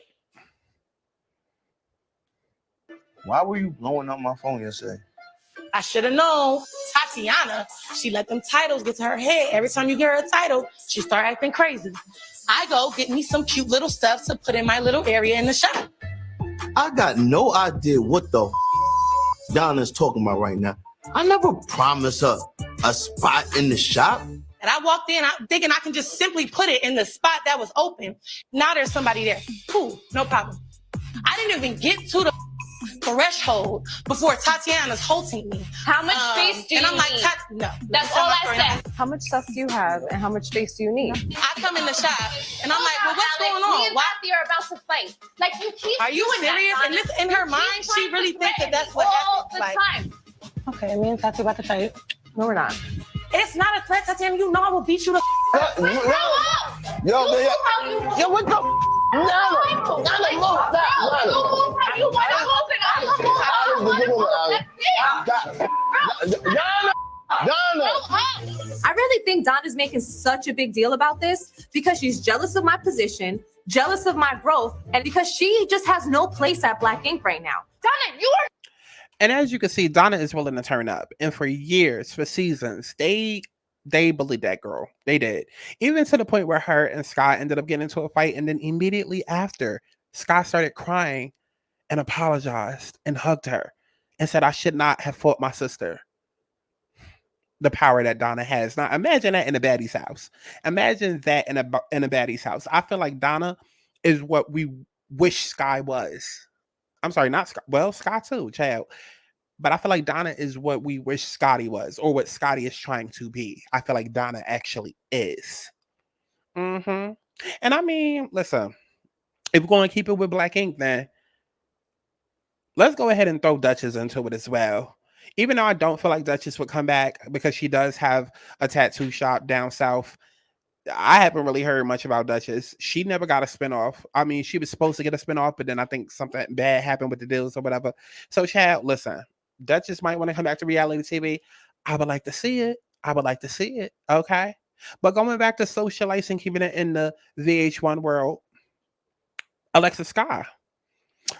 S11: Why were you blowing up my phone yesterday?
S12: I should have known. Tatiana, she let them titles get to her head. Every time you get her a title, she start acting crazy. I go get me some cute little stuff to put in my little area in the shop.
S11: I got no idea what the Donna's talking about right now. I never promised her a spot in the shop.
S12: And I walked in, I'm thinking I can just simply put it in the spot that was open. Now there's somebody there. Cool, no problem. I didn't even get to the threshold before Tatiana's halting me.
S10: How much space do you
S12: need? And I'm like,
S10: need?
S12: no.
S10: That's all I said.
S13: How much stuff do you have and how much space do you need?
S12: I come in the shop and I'm like, well, what's going on?
S10: Me and Matthew are about to fight. Like, you keep
S12: Are you
S10: doing
S12: serious?
S10: that,
S12: And this, in her mind, she really thinks that that's what
S10: all
S12: happens.
S10: the
S12: Like,
S10: time.
S13: Okay, me and Tati about to fight. No, we're not.
S12: it's not a threat, Tatiana. You know I will beat you the
S11: Yo,
S12: what the?
S13: I really think Donna's making such a big deal about this because she's jealous of my position, jealous of my growth, and because she just has no place at Black Ink right now.
S10: Donna, you are.
S1: And as you can see, Donna is willing to turn up. And for years, for seasons, they bullied that girl. They did. Even to the point where her and Scott ended up getting into a fight. And then immediately after, Scott started crying and apologized and hugged her and said, I should not have fought my sister. The power that Donna has. Now, imagine that in a baddie's house. Imagine that in a baddie's house. I feel like Donna is what we wish Sky was. I'm sorry, not Sky. Well, Sky too, child. But I feel like Donna is what we wish Scotty was, or what Scotty is trying to be. I feel like Donna actually is. And I mean, listen, if we're going to keep it with Black Ink, then let's go ahead and throw Duchess into it as well. Even though I don't feel like Duchess would come back because she does have a tattoo shop down south. I haven't really heard much about Duchess. She never got a spinoff. I mean, she was supposed to get a spinoff, but then I think something bad happened with the deals or whatever. So, Chad, listen, Duchess might want to come back to reality TV. I would like to see it. I would like to see it. Okay. But going back to socializing, keeping it in the VH1 world, Alexa Sky.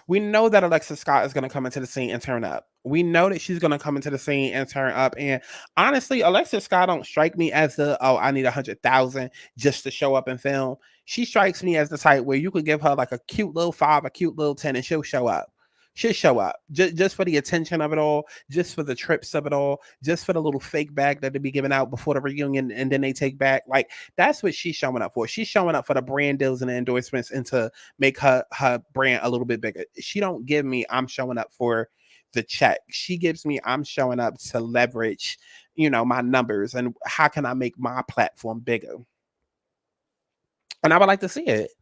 S1: We know that Alexa Scott is going to come into the scene and turn up. We know that she's going to come into the scene and turn up. And honestly, Alexa Scott don't strike me as the, oh, I need 100,000 just to show up and film. She strikes me as the type where you could give her like a cute little 5, a cute little 10, and she'll show up. She'll show up just for the attention of it all, just for the trips of it all, just for the little fake bag that they be giving out before the reunion and then they take back. Like, that's what she's showing up for. She's showing up for the brand deals and the endorsements and to make her brand a little bit bigger. She don't give me, I'm showing up for the check. She gives me, I'm showing up to leverage, my numbers and how can I make my platform bigger. And I would like to see it.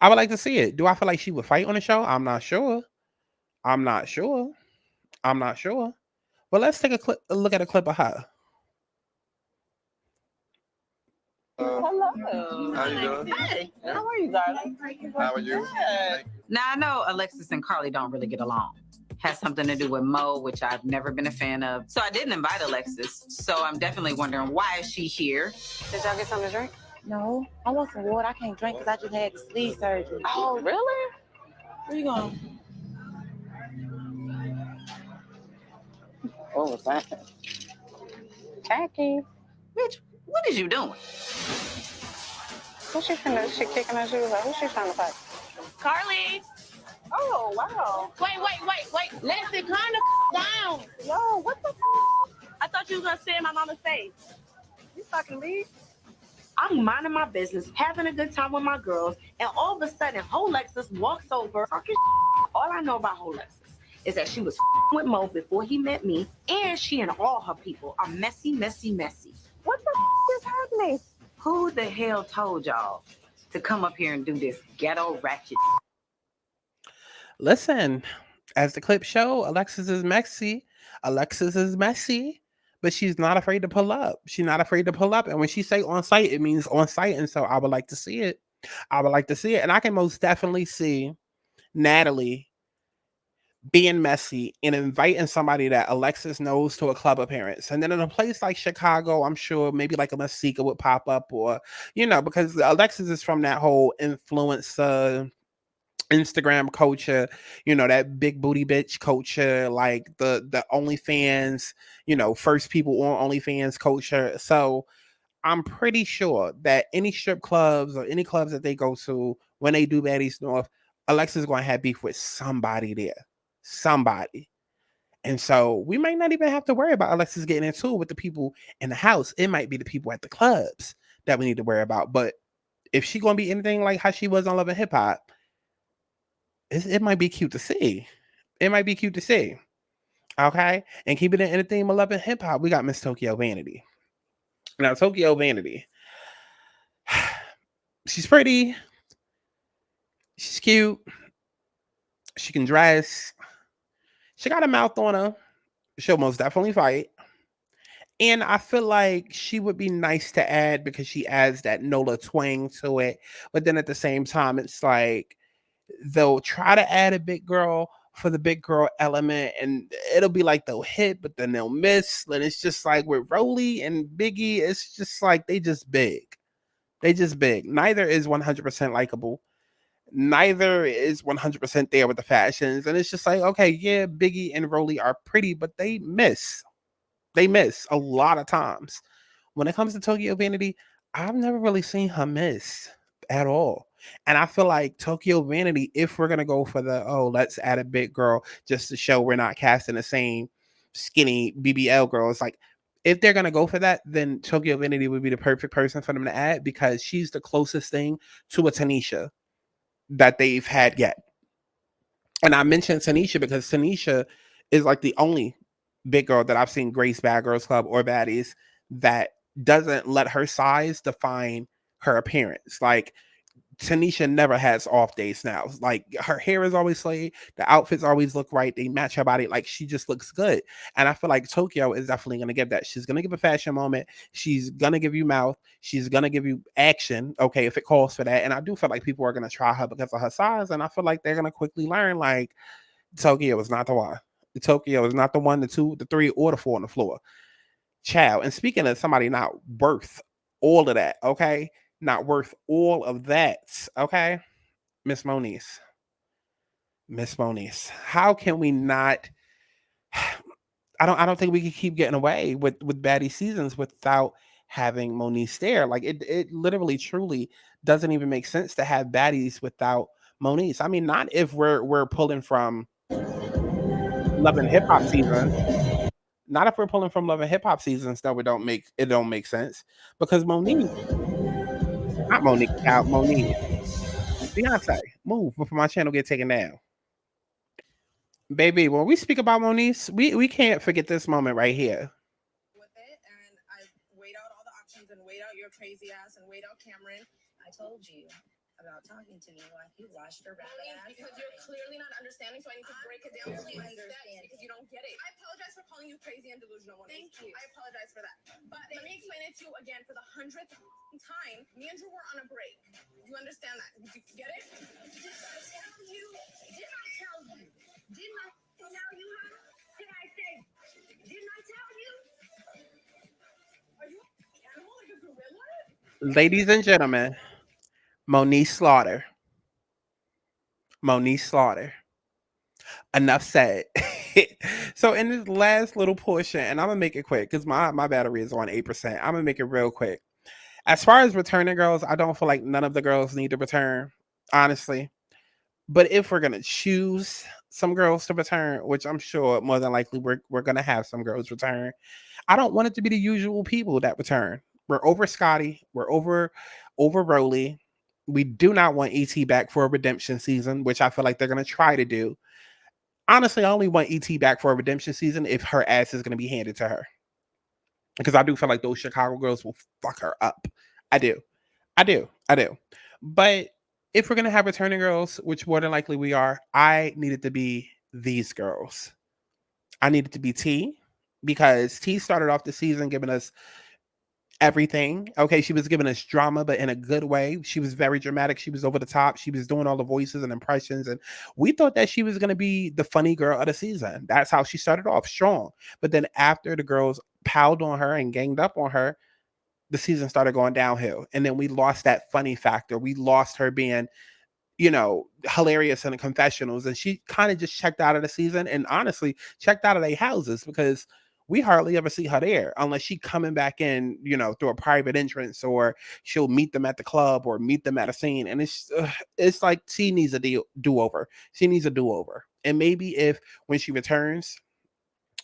S1: I would like to see it. Do I feel like she would fight on the show? I'm not sure. But let's take a look at a clip of her.
S14: Hello.
S15: How you doing?
S14: Hey, how are you, darling?
S15: How are you?
S14: Good. Now, I know Alexis and Carly don't really get along. Has something to do with Mo, which I've never been a fan of. So I didn't invite Alexis. So I'm definitely wondering, why is she here?
S16: Did y'all get something to drink? No. I want some water. I can't drink because I just had sleeve surgery.
S14: Oh, really?
S16: Where you going?
S14: What was that? Tacky. Bitch, what is you doing?
S16: Who's she finna? She kicking her shoes? Like, who's she trying to fight?
S10: Carly.
S16: Oh, wow.
S10: Wait. Let's it kind of down.
S16: Yo, what the
S10: I thought you was gonna sit in my mama's face.
S16: You fucking me? I'm minding my business, having a good time with my girls, and all of a sudden, whole Lexus walks over, talking All I know about whole Lexus is that she was with Mo before he met me, and she and all her people are messy.
S14: What the is happening? Who the hell told y'all to come up here and do this ghetto ratchet?
S1: Listen, as the clip show, Alexis is messy, but she's not afraid to pull up. And when she say on site, it means on site. And so I would like to see it. And I can most definitely see Natalie being messy and inviting somebody that Alexis knows to a club appearance. And then in a place like Chicago, I'm sure maybe like a Masika would pop up, or, because Alexis is from that whole influencer Instagram culture, that big booty bitch culture, like the OnlyFans, first people on OnlyFans culture. So I'm pretty sure that any strip clubs or any clubs that they go to when they do Baddies North, Alexis is going to have beef with somebody there. And so we might not even have to worry about Alexis getting into it with the people in the house. It might be the people at the clubs that we need to worry about. But if she going to be anything like how she was on Love and Hip Hop, it might be cute to see. Okay? And keeping it in the theme of Love and Hip Hop, we got Miss Tokyo Vanity. Now, Tokyo Vanity, she's pretty. She's cute. She can dress. She got a mouth on her. She'll most definitely fight. And I feel like she would be nice to add because she adds that Nola twang to it. But then at the same time, it's like they'll try to add a big girl for the big girl element, and it'll be like they'll hit, but then they'll miss. And it's just like with Rolly and Biggie, it's just like they just big. Neither is 100% likable. Neither is 100% there with the fashions. And it's just like, okay, yeah, Biggie and Rolly are pretty, but they miss. A lot of times. When it comes to Tokyo Vanity, I've never really seen her miss at all. And I feel like Tokyo Vanity, if we're going to go for let's add a big girl just to show we're not casting the same skinny BBL girls, like, if they're going to go for that, then Tokyo Vanity would be the perfect person for them to add because she's the closest thing to a Tanisha that they've had yet. And I mentioned Tanisha because Tanisha is like the only big girl that I've seen grace Bad Girls Club or Baddies that doesn't let her size define her appearance. Like, Tanisha never has off days now. Like, her hair is always slayed. The outfits always look right. They match her body. Like, she just looks good. And I feel like Tokyo is definitely going to give that. She's going to give a fashion moment. She's going to give you mouth. She's going to give you action. Okay, if it calls for that. And I do feel like people are going to try her because of her size. And I feel like they're going to quickly learn, like, Tokyo is not the one. Tokyo is not the one, the two, the three, or the four on the floor. Child. And speaking of somebody not worth all of that, okay? Not worth all of that, okay? Miss Moniece. Miss Moniece. How can we not? I don't think we can keep getting away with baddie seasons without having Moniece there. Like, it literally truly doesn't even make sense to have baddies without Moniece. I mean, not if we're pulling from Love and Hip Hop season. Not if we're pulling from Love and Hip Hop seasons, that don't make sense. Because Monique, not Monique, out Monique. Beyonce, move before my channel get taken down. Baby, when we speak about Moniece, we can't forget this moment right here.
S15: With it, and I weighed out all the options and weighed out your crazy ass and weighed out Cameron. I told you about talking to me like you washed your rabbit ass. Because you're clearly not understanding, so I need to break it down to you understand because you don't get it. I apologize for calling you crazy and delusional. Thank you. I apologize for that. But let me explain it to you again for the 100th time. Me and Drew were on a break. You understand that? Did you get it? Did I tell you? Did I tell you? Didn't I tell you? Did I say? Didn't I tell you? Are you an animal like a gorilla?
S1: Ladies and gentlemen, Moniece Slaughter. Moniece Slaughter. Enough said. So in this last little portion, and I'm gonna make it quick because my battery is on 8%. I'm gonna make it real quick. As far as returning girls, I don't feel like none of the girls need to return, honestly. But if we're gonna choose some girls to return, which I'm sure more than likely we're gonna have some girls return, I don't want it to be the usual people that return. We're over Scotty. We're over Rolly. We do not want ET back for a redemption season, which I feel like they're gonna try to do. Honestly, I only want ET back for a redemption season if her ass is gonna be handed to her. Because I do feel like those Chicago girls will fuck her up. I do. But if we're gonna have returning girls, which more than likely we are, I need it to be these girls. I need it to be T, because T started off the season giving us everything. Okay, she was giving us drama, but in a good way. She was very dramatic. She was over the top. She was doing all the voices and impressions, and we thought that she was going to be the funny girl of the season. That's how she started off, strong. But then after the girls piled on her and ganged up on her, the season started going downhill, and then we lost that funny factor. We lost her being, hilarious in the confessionals, and she kind of just checked out of the season, and honestly checked out of their houses, because we hardly ever see her there unless she coming back in, through a private entrance, or she'll meet them at the club or meet them at a scene. And it's like she needs a do-over. She needs a do-over. And maybe if when she returns,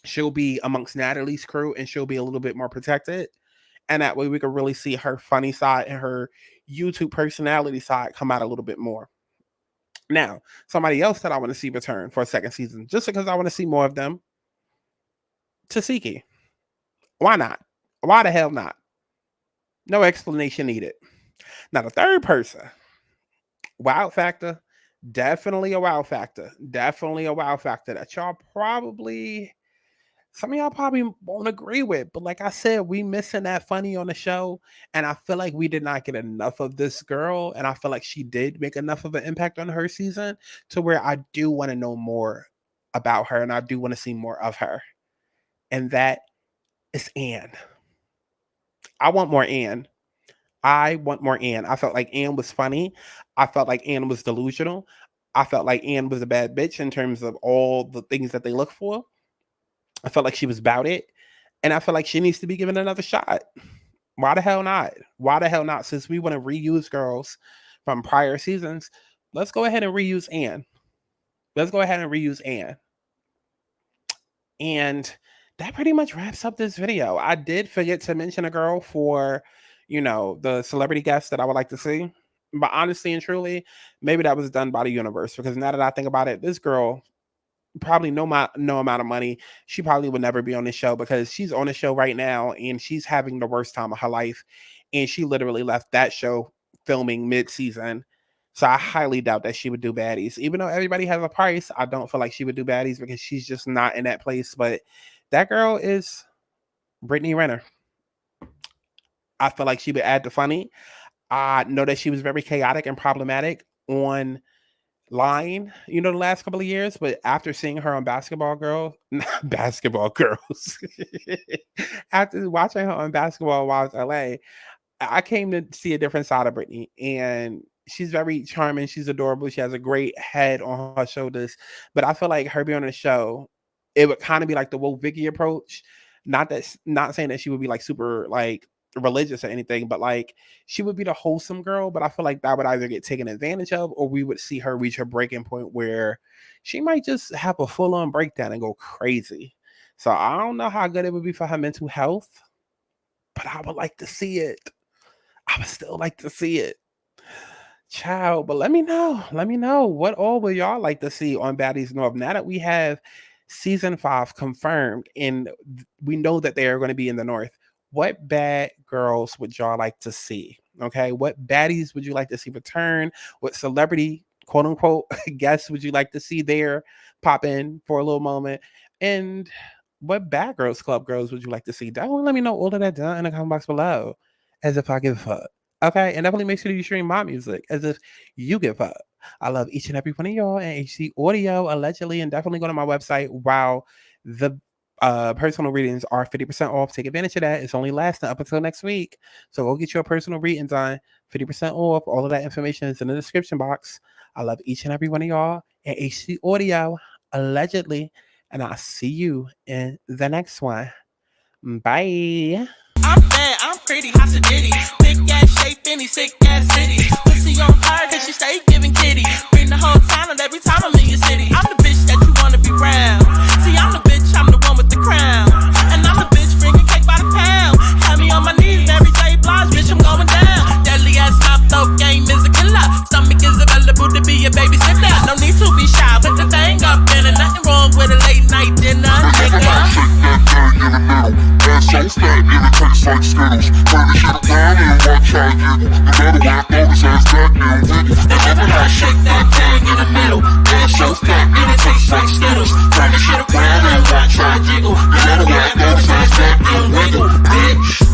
S1: she'll be amongst Natalie's crew and she'll be a little bit more protected. And that way we can really see her funny side and her YouTube personality side come out a little bit more. Now, somebody else that I want to see return for a second season, just because I want to see more of them, Tasiki. Why not? Why the hell not? No explanation needed. Now, the third person, wow factor, definitely a wow factor. Definitely a wow factor that y'all probably, some of y'all probably won't agree with. But like I said, we missing that funny on the show. And I feel like we did not get enough of this girl. And I feel like she did make enough of an impact on her season to where I do want to know more about her. And I do want to see more of her. And that is Anne. I want more Anne. I want more Anne. I felt like Anne was funny. I felt like Anne was delusional. I felt like Anne was a bad bitch in terms of all the things that they look for. I felt like she was about it. And I feel like she needs to be given another shot. Why the hell not? Why the hell not? Since we want to reuse girls from prior seasons, let's go ahead and reuse Anne. Let's go ahead and reuse Anne. And that pretty much wraps up this video. I did forget to mention a girl for, the celebrity guest that I would like to see. But honestly and truly, maybe that was done by the universe, because now that I think about it, this girl probably no amount of money, she probably would never be on this show, because she's on the show right now and she's having the worst time of her life. And she literally left that show filming mid-season. So I highly doubt that she would do Baddies. Even though everybody has a price, I don't feel like she would do Baddies because she's just not in that place. But that girl is Brittany Renner. I feel like she would add the funny. I know that she was very chaotic and problematic online, the last couple of years, but after seeing her on Basketball Girls, after watching her on Basketball Wives LA, I came to see a different side of Brittany, and she's very charming. She's adorable. She has a great head on her shoulders, but I feel like her being on the show, it would kind of be like the Woke Vicky approach. Not saying that she would be like super like religious or anything, but like she would be the wholesome girl. But I feel like that would either get taken advantage of, or we would see her reach her breaking point where she might just have a full-on breakdown and go crazy. So I don't know how good it would be for her mental health, but I would like to see it. I would still like to see it. Child, but let me know what all will y'all like to see on Baddies North now that we have season 5 confirmed and we know that they are going to be in the North. What bad girls would y'all like to see? Okay, what baddies would you like to see return? What celebrity, quote unquote, guests would you like to see there pop in for a little moment? And what bad girls, club girls would you like to see? Definitely let me know all of that down in the comment box below, as if I give a fuck. Okay, and definitely make sure you stream my music as if you give up. I love each and every one of y'all, and HC Audio allegedly, and definitely go to my website while the personal readings are 50% off. Take advantage of that. It's only lasting up until next week, so go get your personal readings on 50% off. All of that information is in the description box. I love each and every one of y'all, and HC Audio allegedly, and I'll see you in the next one. Bye.
S3: I'm bad, I'm pretty, hot to ditty. Thick ass shape, any sick ass city. Pussy on fire, cause she stay giving kitty. Bring the whole talent every time I'm in your city. I'm the bitch that you wanna be round. See, I'm the bitch, I'm the one with the crown. And I'm the bitch bringing cake by the pound. Have me on my knees, Mary J. Blige, bitch, I'm going down. Deadly ass mouth, though, game is a killer. Stomach is available to be a babysitter. No need to be shy, put the thing up in it. Nothing wrong with a late night dinner, nigga. So fat, and it tastes like Skittles. Turn the shit around and watch how I giggle. You better whack all this ass back and wiggle. And I shake that thing in the middle. Ass so fat, and it tastes like Skittles. Turn the shit around and watch how I jiggle. You better whack all this ass back and wiggle, bitch.